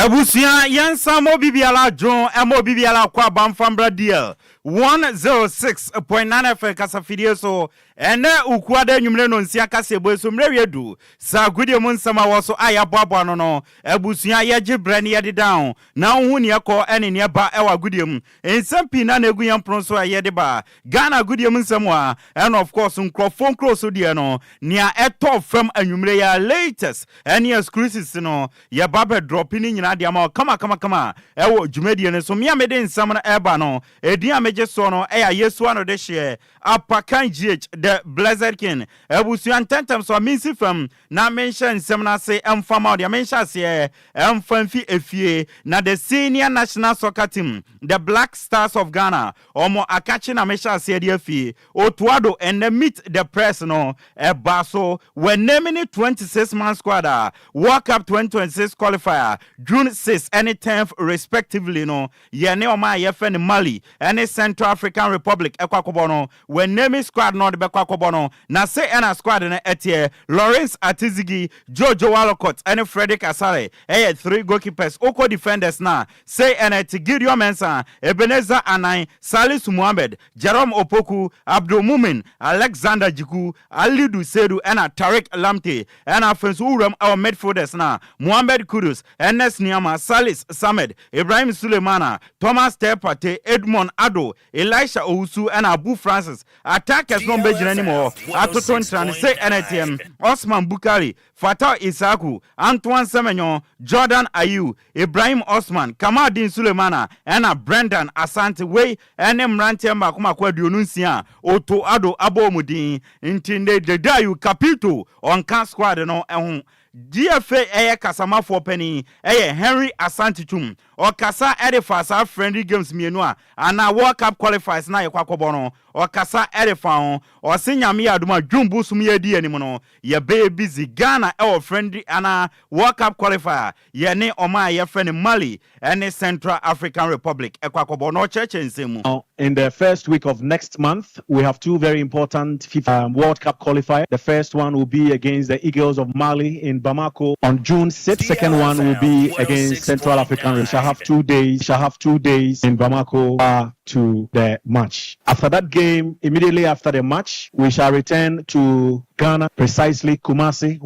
Ebusia yensa mo bibiala John emo bibiala kwa bamfambra deal 106.9 FM kasafidie so ene ukuade nwumre no nsia kase bo so mrewedu sa gudie mu nsama wo so ayaboabo no ebusia yeje brane yede down na hu ne ekọ ene ne ba ewa gudie mu ensampi na egu yam pron so ayede ba Ghana gudie mu nsam a and of course nkrofon close die no nia eto fam anwumre ya latest ene exclusives no ye baba drop ni nyina de ama kama ewo dwumedie ne so mia mede nsam na eba no edian meje so no eya yesu ano de hye apakan GH the Blessed King ebusuan tentem so minsi fam na mention nsem na se emfama de mention se emfamfi efie na the senior national soccer team the Black Stars of Ghana omo akachi na mention se de efie otuado and meet the press no ebaso when naming 26-man squad World Cup 2026 qualifier June 6 and 10th respectively no ye ne o ma ye fe Mali and Central African Republic ekwakobono when name squad no de bekwakobono na say ena squad na etie Lawrence Atizigi, Jojo Walcott and Frederick Asare 3 goalkeepers oko defenders na say ena Gideon Mensah, Ebenezer Anai, Salisu Muhammad, Jerome Opoku, Abdul Mumin, Alexander Jiku, Alidu Sedu and Tariq Lamte and Afensu Uram our midfielders na Muhammad Kudus, Enes Niama, Salis Samed, Ibrahim Sulemana, Thomas Tepate, Edmond Ado, Elisha Ousu and Abu Francis. Attackers no be anymore. Atoton Tran say NTM, Osman Bukari, Fatah Isaku, Antoine Semenyo, Jordan Ayu, Ibrahim Osman, Kamadin Sulemana, and Brendan Asante Way, and Mrantiamba Kwadwo Nunsia, Oto Ado Abomudin, Intinde de Dayu Capito, on Can Squad no DFA kasama for penny Henry Asantichum or Kasa Edifasa friendly games mienua and na World Cup qualifiers na yakwakobono or Kasa Edifa or Senior Mia Duma Jumbu Sumia di animono ye baby Ghana our friendly ana World Cup qualifier ye ne oma ye friend Mali and Central African Republic ekwakobono church in Semu. In the first week of next month, we have 2 very important FIFA World Cup qualifiers. The first one will be against the Eagles of Mali in Bamako on June 6th. Second one will be against Central African. We shall have 2 days. In Bamako to the match. After that game, immediately after the match, we shall return to Ghana, precisely Kumasi.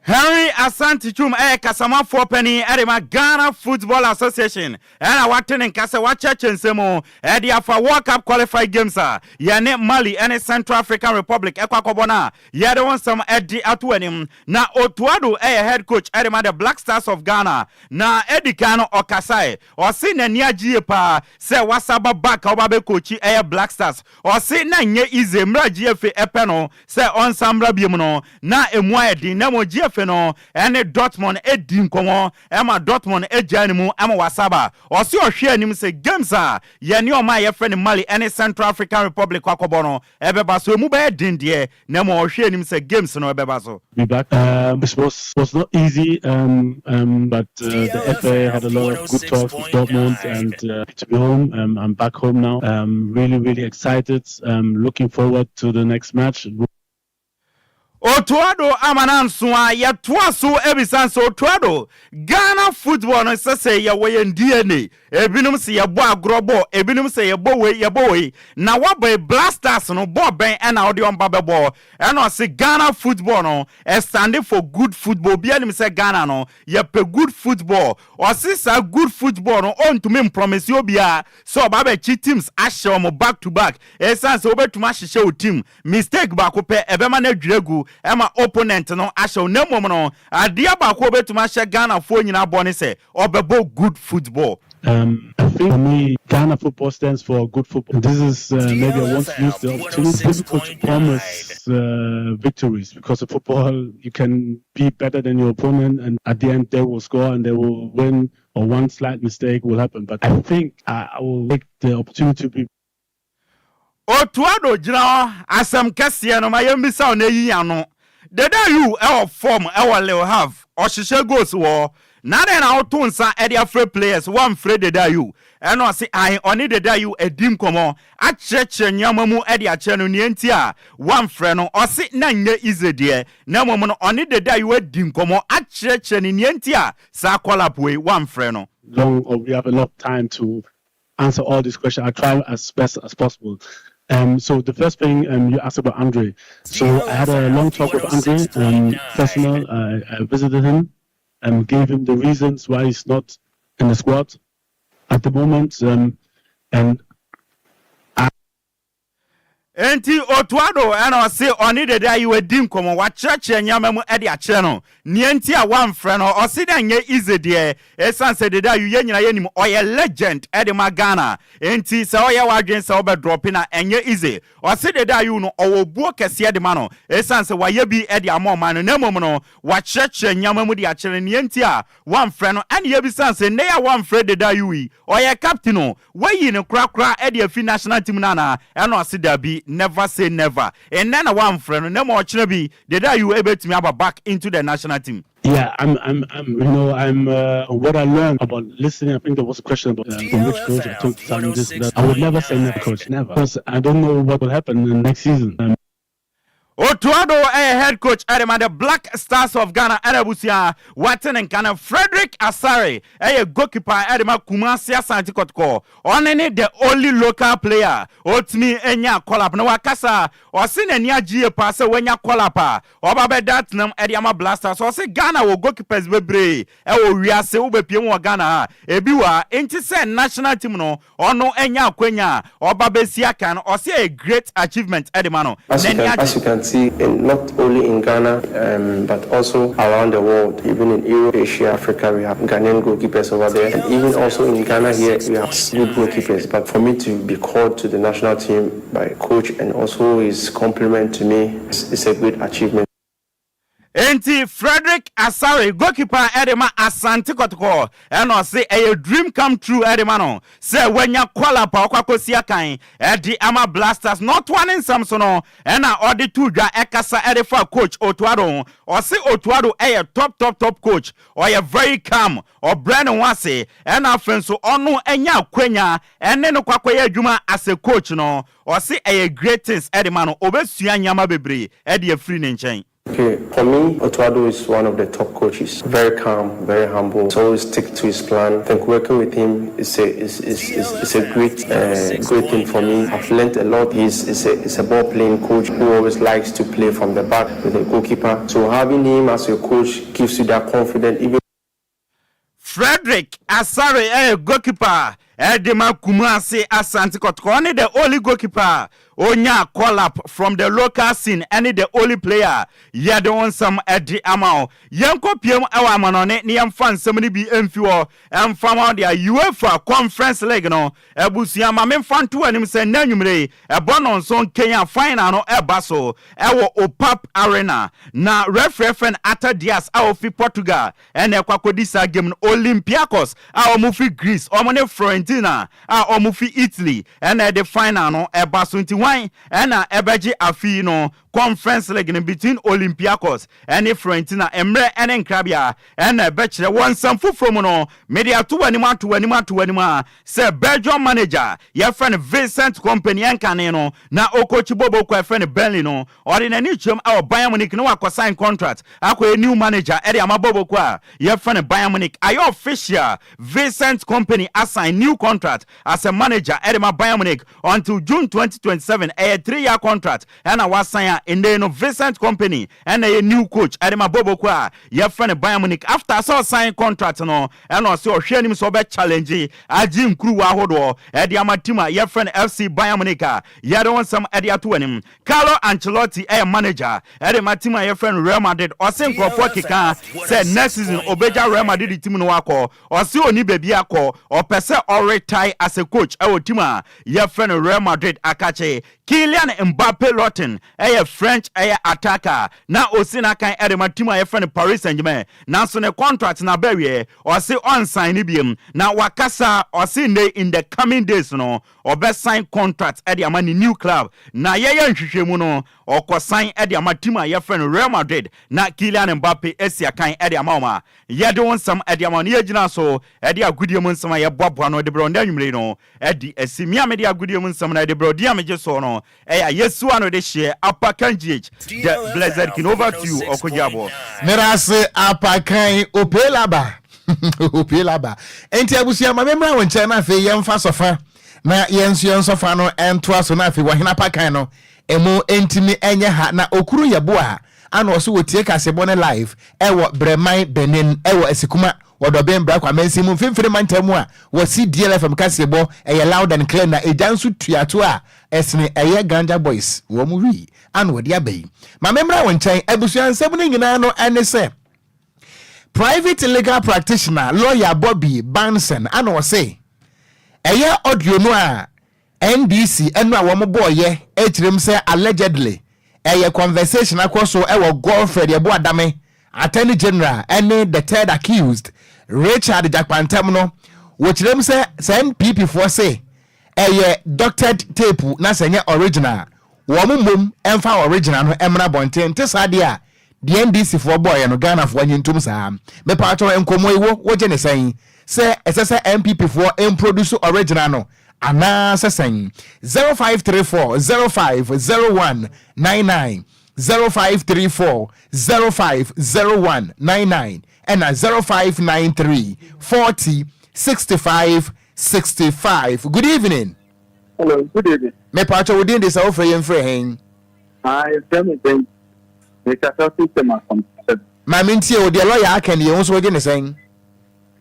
Henry Asantichum kasama for penny edema Ghana Football Association and waten in kasa wa church and semo dia for World Cup qualified games yane Mali and Central African Republic ekwakobona ye de won some edi atuanim na Otuado head coach edema the Black Stars of Ghana na edikano okasai o si na niagie pa se wasaba back obabe coach Black Stars o si na nye ize mra GFA epeno se on samra biemuno na emwa edi na mo Feno and Dortmund edim komo ema Dortmund ejanimu ema wasaba osi ohwe anim se games ye ne oma ye friend Mali and Central African Republic kwakobono ebeba so mu ba dindie na mo ohwe anim se games no ebeba so be back. It was not easy, but the FA had a lot of good talks with Dortmund, and to be home, I'm back home now. Really excited. Looking forward to the next match. Otuado amanansoa ya twaso ebisanso Otuado Ghana football no sese ya we DNA ebinum se ya bo agrobo ebinum se ya bo we na wabo Blasters no bo ben na odi on babebo and o se Ghana football no standing for good football bia nim se Ghana no ya pe good football o se sa good football no on to me promise you bia so babe chi teams ahye mo back to back esanse obetuma hye o team mistake ba ko pe ebema na dwiregu ema opponent no asho na mom no adia ba ko betuma hye Ghana fo nyina bone se obebo good football. I think for me, Ghana football stands for good football. This is maybe I want to use the opportunity. It's difficult to promise victories because of football, you can be better than your opponent, and at the end they will score and they will win, or one slight mistake will happen. But I think I will take the opportunity to be. Otuado jina asam kese no mayembisa na yi ano. Deda you form will have or shisha goes war. Na den auto nsa e dia free players one free deda you. E no say I oni deda you edim komo a cheche nyama mu e dia che no nienti a one free no o say na nye izedie na mom no oni deda you edim komo a cheche ni nienti a sa kwalapwe one free no. Long or we have a lot of time to answer all these questions. I try as best as possible. So the first thing you asked about Andre. So I had a long talk with Andre, personal. I visited him and gave him the reasons why he's not in the squad at the moment. And Enti Otuado and say oni de da you edim komo wa cheche nyama mu e de a che no nienti a one friend no o se dan ye easy de esan se de da you nyina yenim oye legend e de Ghana enti se oye wadwen se obe drop na enye easy o se de da you no owo buo kese de ma no esan se wa ye bi e de amoma no na mom no wa cheche nyama mu de a che nienti a one friend no and ye bi san se ne ya one friend de da you oye captain no we yi ne kra e de afi national team na na e no se da bi never say never. And then one friend, no more be the day you were able to me about back into the national team. Yeah, I'm what I learned about listening. I think there was a question about from which coach I took some this. That. I would never say never, coach, never, because I don't know what will happen in the next season. Otuado head coach Edema the Black Stars of Ghana Arabusia Waten and Ghana Frederick Asare goalkeeper Edema Kumasia Santikotko on any the only local player Otmi Enya Collab no Wakasa or Sin Enya Gia Passa when ya Collapa or Babe that num Ediama Blasters or say Ghana will goalkeepers bebre Riase Ube Pimo Ghana Ebiwa Intise national team no or no Enya Quenya or Babe Siakan or say a great achievement Edemano. As you can see, not only in Ghana, but also around the world, even in Europe, Asia, Africa, we have Ghanaian goalkeepers over there. And even also in Ghana here, we have good goalkeepers. But for me to be called to the national team by a coach and also his compliment to me, it's a great achievement. Enti Frederick Asare goalkeeper Edema Asante Kotoko and I say a dream come true Edemano say when ya qualify okwakosia kan edi ama Blasters not one in Samsono and I order two ja ekasa edefa coach Otuado or say Otuado a top coach or a very calm or Brandon Wase and I friend so onu enya kwenya and then okwakoya adwuma as a coach no or say a great things Edemano obesua nyama bebre edi a free nchen. Okay, for me, Otuado is one of the top coaches. Very calm, very humble. So always stick to his plan. I think working with him is a great thing for me. I've learned a lot. He's a ball playing coach who always likes to play from the back with a goalkeeper. So having him as your coach gives you that confidence. Even Frederick Asare goalkeeper Edema Kumasi Asante Kotoko only the only goalkeeper Onya call up from the local scene any the only player yet on some Eddie Amao Yanko PM our manone niam fan somebody be enfio and from out their UEFA Conference League no Ebusia Mamen fan to and him say Nanumre a bon son Kenya final no Ebaso Ewo Opap Arena na referee Ata Dias Aofi Portugal and Ekwakodisa game Olympiacos Aomufi Greece Omone Fiorentina Aomufi Italy and the final no Ebaso and Ebeji Afi no Conference League in between Olympiacos and Fiorentina Emre and Enquires and Bachelor one some from no media to anima say Belgium manager your friend Vincent Company and Caneno na Okogyeabour Ocran friend Berlin or in any term our Bayern Munich no akwa sign contract akwa a new manager Eddie Amabobo kwa your friend Bayern Munich are you official Vincent Company assign new contract as a manager Eddie Bayern Munich until June 2027 a 3-year contract and I was sign in the Vincent Company and a new coach Edema Bobo kwa your friend Bayern Munich after so sign contract no and also share him so be challenge Ajim crew ahodo Eddie Amatima your friend FC Bayern Munich you don't want some Eddie atuanim Carlo Ancelotti a manager Eddie Matima your friend Real Madrid or same for kika said next season obeja Real Madrid team no wako or see oni baby ako or pese or retire as a coach our team your friend Real Madrid akache Kylian Mbappe Lotin a French attacker na osina kan Edema team your friend Paris Saint-Germain na so ne contract na bewe or say on sign ibiem na wakasa or say in the coming days no or best sign contract Edema ni new club na yeye nhwehwemu no or ko sign Edema team your friend Real Madrid na Kylian Mbappe esia kan Edema ma ye don some Edema ni agina so Edia gudiemu nsama ye bobo no de bro ndanwumre no edi esimia media gudiemu nsama na de bro dia meje so no yesu ano de share apakan GH the blessed king over to you Okogyeabour Merase apakan opelaba opelaba enti abusia mamemra wonche na fe yemfa sofa na yensu sofa no ento aso na fe wahina pakan no emu entimi enye ha na Okogyeabour a ana oso wotie kasebone live ewo Breman Benin ewo Esikuma wodobem bra kwa mensimu mfimfiri mantamu a wasi DLFM kasebo eye loud and clear na ejansu tuato a esne eye Ganja Boys wo mu wi ana wodi abai mamemra wonchen abusuan nsem ne nyina no ene se private legal practitioner lawyer Bobby Banson ana wo se eye audio no a NDC enu a wo mo boye ekirem se allegedly eye conversation akoso ewo girlfriend ye bo adame Attorney General and the third accused Richard Jakpantam no which them say NPP for say doctored tape na senye original mum emfa original no emra bonten te sade a the NDC for boy no Ghana for nyintum saa me pa ato enkomo iwo wo je ne sen se esese MPP for produce original no ana sesen 0534 050199 0534 050199 and 0593 40 65 65. Good evening. Hello, good evening. Me pacho within this offer yen frame. I tell me then the system my minty o the lawyer can you also again saying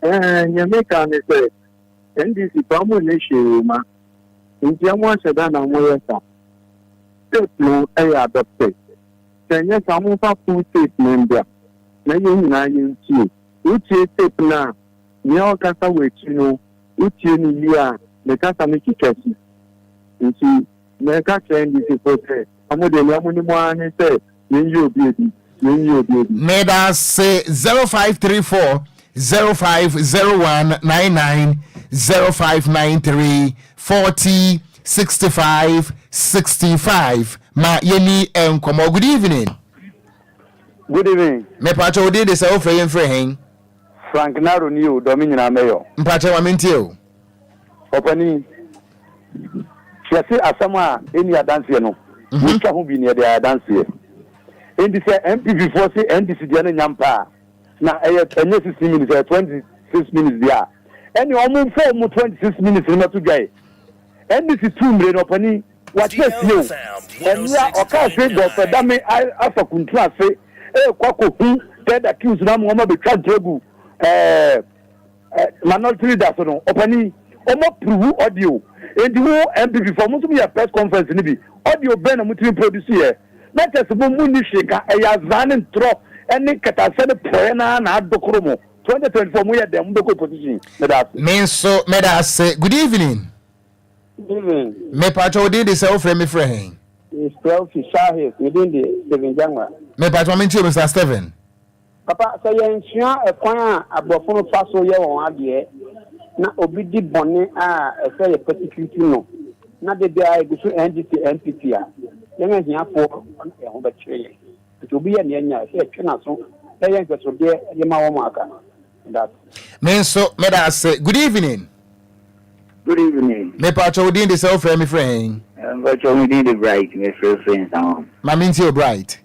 you make an say NDC problem issue ma in Jamu Sedan and Moyesa step no adopted then yes I'm for full statement there na you which step na me all kasa we know which ni ya me kasa me kikesi nti me ka NDC protest amode me amuni mo ani say you obi May I say 0534 050199 0593 40 65 65. Ma yeni enkomo. Good evening. Good evening. Me pacho odi de say ofre yen free hen. Frank Naro ni o domini na mayor. Mpacho wa minti o. Opani. Chese asama eni adanse no. Nka ho bi ne de adanse. In this MPP for say NDC Diana Nyampa na 16 minutes 26 minutes there. Any almost 26 minutes in to guy. NDC 2 million opani what yes you. And we are okay Dr. Dami after contra say kwako hu third accused na mo be tradu minority leaders no opani omo prove audio. And the whole MPP for mo to be a press conference ni bi audio ben na mo to produce here. Not just a shika, a yazan drop, any catastrofe poena and adocromo. 2024 we had the Mudoko position. Mean so, say good evening. Good evening. Me pacho did the self frame frame. It's 12 Shahis within the 7 January. Me pacho mean Mr. Steven. Papa, say you ensure a point about from Faso year on idea. Not obedi bonnet, a say a persecuting no. Not the day I go to NDC MPP. Yenga hiya for on the tree. It will be a nyanya, say a china so, say so dear Yama Maka. That mean so, say good evening. Good evening. Me pacho within the self frame frame. But you within the bright, my friends. My means you bright.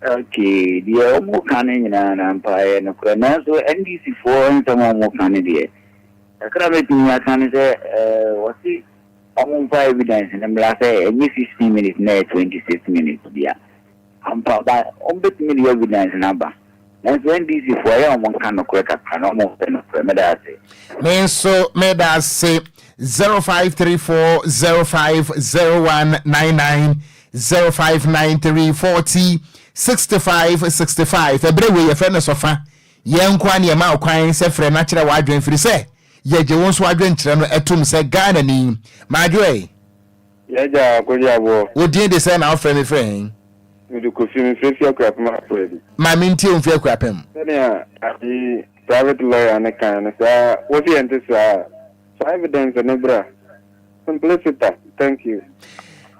Okay, the Omo Canning and Empire and Ocran so NDC 4 and some more candidate. I could have been can say, what's it? I'm for evidence and I'm like, 15 minutes, 26 minutes. Yeah, I'm proud that I'm betting the evidence number. That's when this is for one kind of correct. I don't know mean so, say 0534 050199 0593 40 65 65. Every way, your friend is offer. Young Kwani Amau Quine, say for a natural wide drain free say. Ye je won so adwen kire no etum se Ghana ni madwe ye ja Okogyeabour wodi de say na ofre me friend me do kofi me free akrap ma fredi ma minti on fi akrapem ya adi private lawyer na kan na sa wo fi ente sa evidence na bra simplicity. Thank you.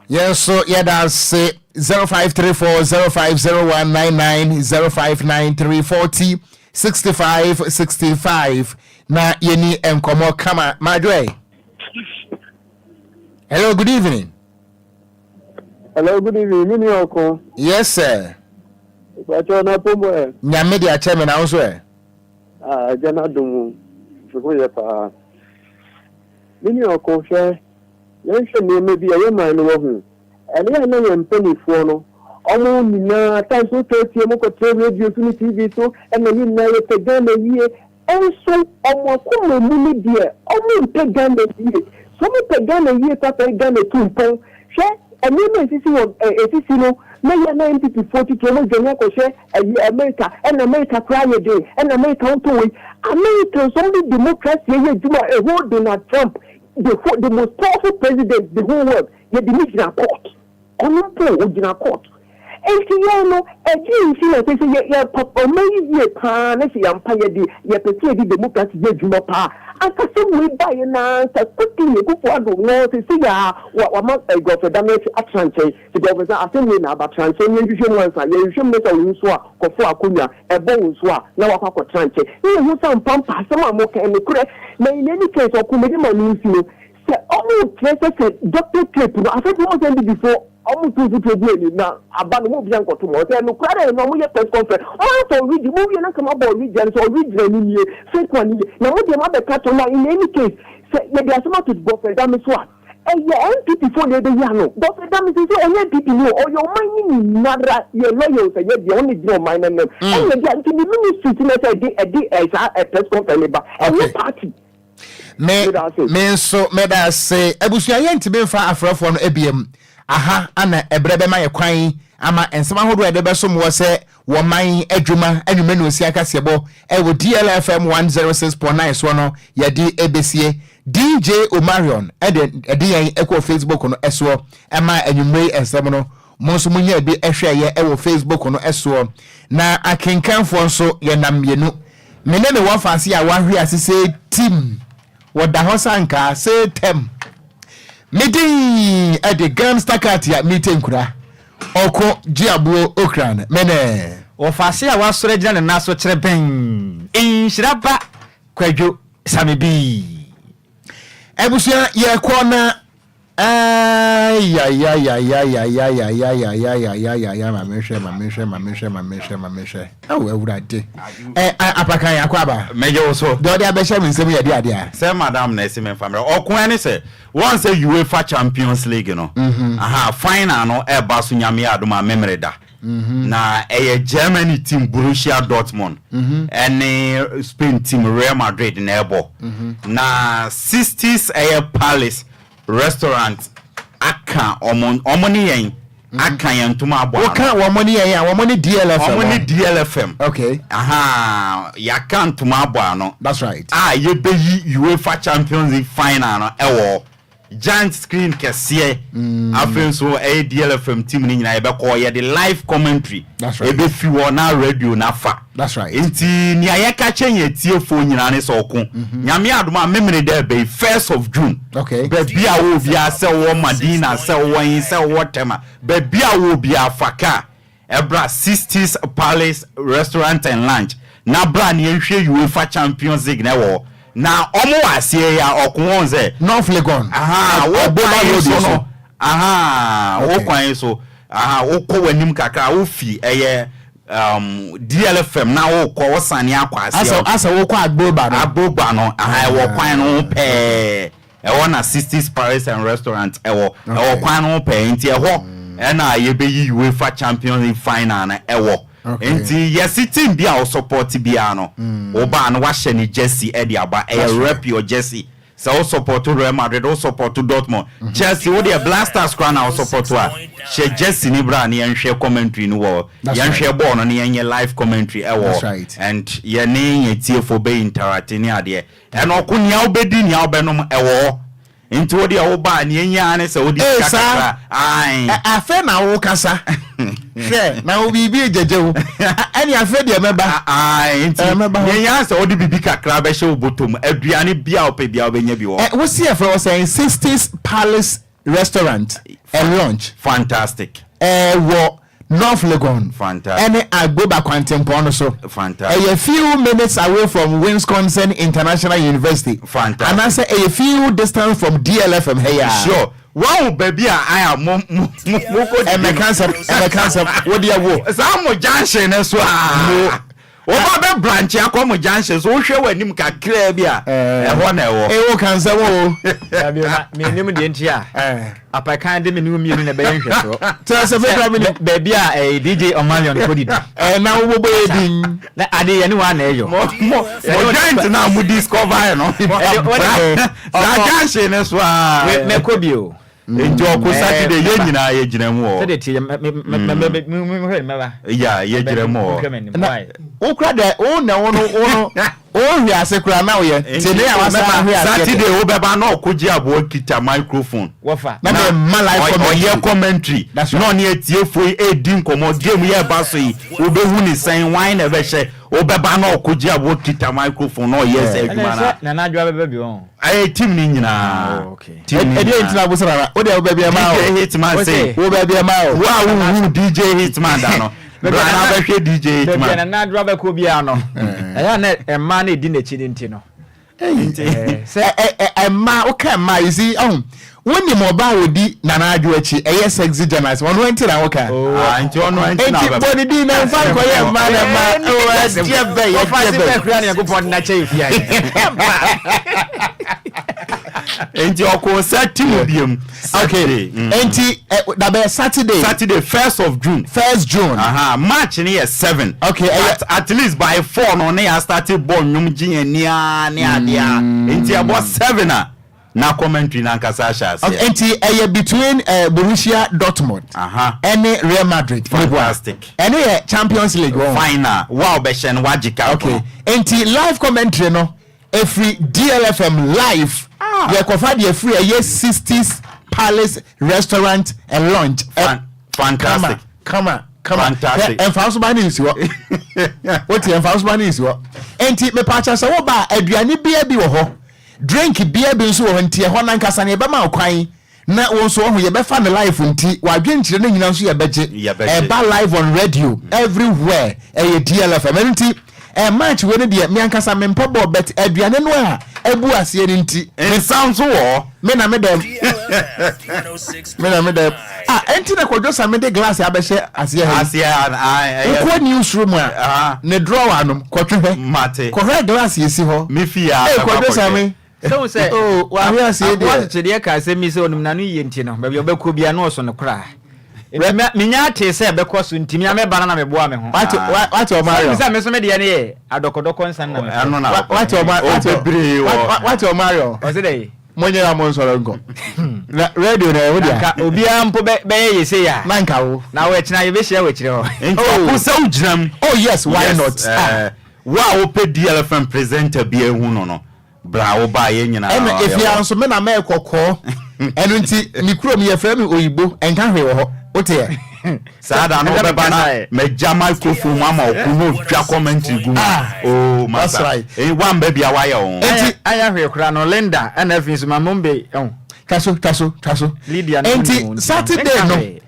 Yes, so yeah, that's 0534 050199 0593 40 65 65. Na yeni enkomo kama madwe. Hello, good evening. Hello, good evening. Mini oko. Yes, sir. Pacho na pombo. Nyame dia chairman also eh. Jana dumu. Fuko ye pa. Mini oko hwe. Yenhwe me mebi aye man no hu. Ele na ye mpanifo no. Omo nyina tan so tie mo ko radio so TV so e na nyina ye tegana yie. Also, ọmọkùnrin mú ní díẹ̀ ọmọ ìpè Ghana yìí sọmọ Ghana yìí tàbí Ghana tún pọ́n ṣé ẹ̀mí náà èsìsì no mẹ́yà náà MPP 40 tó ọmọ ìjọba kò ṣe Amẹ́ríkà ẹ̀nà Amẹ́ríkà kúrò ayé dé ẹ̀nà Amẹ́ríkà ń tó wẹ̀ Amẹ́ríkà sọmọ democracy ẹ̀yẹ ìjùmọ̀ ẹ̀hó Donald Trump the most powerful president the whole world yẹ di ní gyina court ọ̀nà tó ò gyina court no again see na say ye papa me ye pa na say yampa ye di ye pese di democracy ye dwuma pa aka se we buy na sa kuti ye kufu ado no say ya wa ma go for damage atranche the government asem na aba tranche ye hwehwe mo ansa ye hwehwe mo say wo so a kofo akonya ebo wo so a na wa kwa tranche ye hu sam pampa asem a mo kan ne kure na in any case okumedi ma no nsi no say almost say doctor tape no I said what said before almost to do now about the movie and got to more no crowd no we press conference so read the movie and come about region so region in here fake one now what dem have cut on in any case say there are some to go for that is what your NPP for the year no but that is so only NPP no or your money nada your lawyers say the only no mine and them and the ministry say a press conference ba any party me so me da say ebusuaye ntime fa afrofo no ebiem aha ana ebrebe ma ye kwan ama ensema hodo edebeso mo se wo man adwuma anwuma no si akasebo e wo DLFM 106.9 so no ye di ebesie DJ Omarion edi yen ekwo Facebook no eso ema anwumre ensem no monso munye bi ehwe ye e wo Facebook no eso na akenkanfo nso ye namyenu mene me wo fancy a wahwe asese team wada hosanka say tem meeting at the Gangster Katia meeting kura Okogyeabour Ocran mene ofase a wasore gina na so kire ben Nhyiraba Kwadwo Sammy bi ebusia ye kona mameshe awu ewurade apakan yakwaba meje so do dia be share nsem ye dia say madam na ese memfamre okwan ni say once say UEFA Champions League no aha final no e ba so nyame adoma memreda na Germany team Borussia Dortmund and Spain team Real Madrid na ebo na 60s Palace restaurant aka omoni yen aka yen tuma abo aka omoni yen omoni DLFM okay aha ya kan tuma abo no that's right ye be UEFA Champions League final no ewo giant screen kese afen so DLFM team ni nyina ye be call ye the live commentary e be fi na radio na fa that's right enti ni ayeka chenye tiefo nyina ne so ko nyame adoma memre da be 1st of June okay be bia wo bia se wo Madina se wo yin se wo tema be bia wo bia faka ebra 60s Palace restaurant and lunch na bra ne hwe UEFA Champions League na wo na omo asie ya okunze North Legon wo bola road so wo kwan so wo ko wanim kakra wo fi DLFM na wo ko wo sane akwase asa wo ko agboba no wo kwan no pe na 60s Paris and restaurant wo kwan no pe nti na ye be yi UEFA Champions League final na enti yes team bia o support bia no o ba no wa hye ni jersey e dia ba rep your jersey so o support Real Madrid o support Dortmund Chelsea wo dia Blasters crown o support wa hye jersey ni bra ne yenhwe commentary no wo yenhwe ball no ne yenye live commentary and ye ne yetie for be interacting ni ade and okunia obedi ni obenom wo into what the old bar near so I na wo kasa she na wo bibi jejewo any afa de meba nya so odi bibi kakra be she obotom aduane bia opa bia obenya bi wo we see for was saying 60s Palace restaurant and lunch fantastic wo North Legon fantastic any agboba kwantempo no so fantastic a few minutes away from Wisconsin International University fantastic and I say a few distance from DLFM here sure wow baby I am mo cancer what do you wo some junction so o ba branch akomo junction so hwe wanim kakra bia ho na wo cancer wo me nim de ntia apa kan de me nim mienu na be nhwe so tell say baby DJ Omarion ko didi na wo bo edin na ade ye ni wa na eyo mo joint na mu discover no na junction so me ko bio Nti oko Saturday ye nyina ye gyina mu o. Saturday tie Yeah, ye gyina mu o. Okra de o na wono o hwi ase kura na wo ye. Tene a wasa hwi ase. Saturday wo beba na Okogyeabour kita microphone. Wofa. Na be live commentary. No ne atie foi edi nkomo game ye ba so yi. Wo be hu ni sen wine na be hye. Wo beba na Okogyeabour kita microphone no yes adwuma na na adwa beba bi on. Team ni nyina. Okay. Edi entina busara. O de wo beba ma o. DJ Hitman say. Wo beba ma o. Wa DJ Hitman da no. Bra na be DJ Hitman. Na na adwa be ko bia no. Eya na emma na edi na chi nti no. Ma okay ma you see when the mobile odi na na adwo achi sexy journalist one went na woka nti ono enti na ba body di na fa ko ye ma na ma tie be ye tie be na go pon na che fia enti oko Saturday okay enti da be Saturday 1st of June March ni 7 okay at least by 4 no na started born nyum gye nia ne adea enti about 7 na commentary na nkasa shas enti between Borussia Dortmund and Real Madrid fantastic and Champions League final wow be shen wagika okay enti live commentary no every DLFM live ye kofa de free 60s Palace restaurant and lunch fantastic come on fantastic and fast money is what the fast money is what enti me pacha so wo ba aduane bia bi wo ho drink bia bi nso wo ntie ho nan kasa ne be ma kwan na wo nso ho ye be fa ne live nti wa dwenkyire ne nyina nso ye beje e ba live on radio everywhere e DLFM nti match we ne de me ankasa me mpobo bet aduane no a ebu ase ne nti me sounds wo me na me dem enti na Kwadwo Sammy de glass abehye ase ko newsroom a ne drawer anom kwotwe mate ko glass yesi ho me fia Kwadwo Sammy so say wa hwe ase de what to de ka say mi say onum na no ye nti no ba bi obekọ bia no so no kra minya ate say bekọ so ntimi ameba na meboa me ho what o Mario say me so me de ne adokodoko nsan na me ano na what o Mario o say dey monyera mo nsoro nko na radio na wo dia obia mpo be ye say ya na nka wo na wo ekina ye be hia wo kire ho ko se uginam yes why not wa wo pe DLFM presenter bi ehu no bra wo ba ye nyina if you answer me na me kokko enu nti mi kuro mi ye fra mi oyibo enka hwe wo ho ote sada no be ba na me jama microphone mama okuno twa commentary gu that's right one baby awaye on enti aya hwe kura no Linda and everything so mamombe taso Lydia enti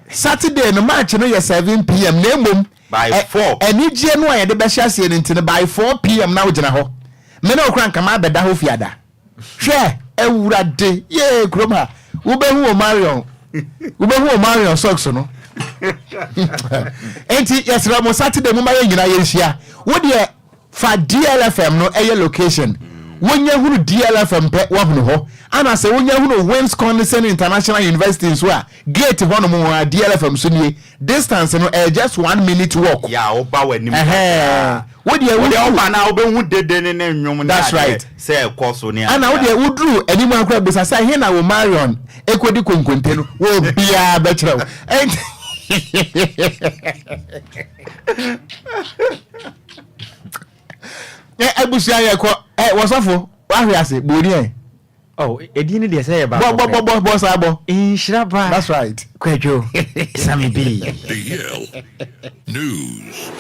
Saturday no match no ye 7 p.m. na emom by 4 eni gie no ye de be hia se enti no by 4 p.m. na wo gina ho me na Ocran kama beda ho fiada hwe ewurade ye kroma wo be hu o Marion socks no enti yesra mo Saturday mo ma ye nyina ye hia wo de fa DLFM no eye location wonya hunu DLFM pe wa hunu ho ana se wonya hunu Wisconsin International University so a gate ho no mo DLFM so nie distance no just 1 minute walk ya oba wani wo de oba na obehu dede ne nwom na that's right say ekoso ne ana wo de wudru animu akra bisa say he na wo Marion ekodi konkonte no wo bia be kire wo ebusia ye ko wosofo wa hwe ase boni edini de say ba bo sa bo Nhyiraba that's right Kwadwo Sammy B DL News.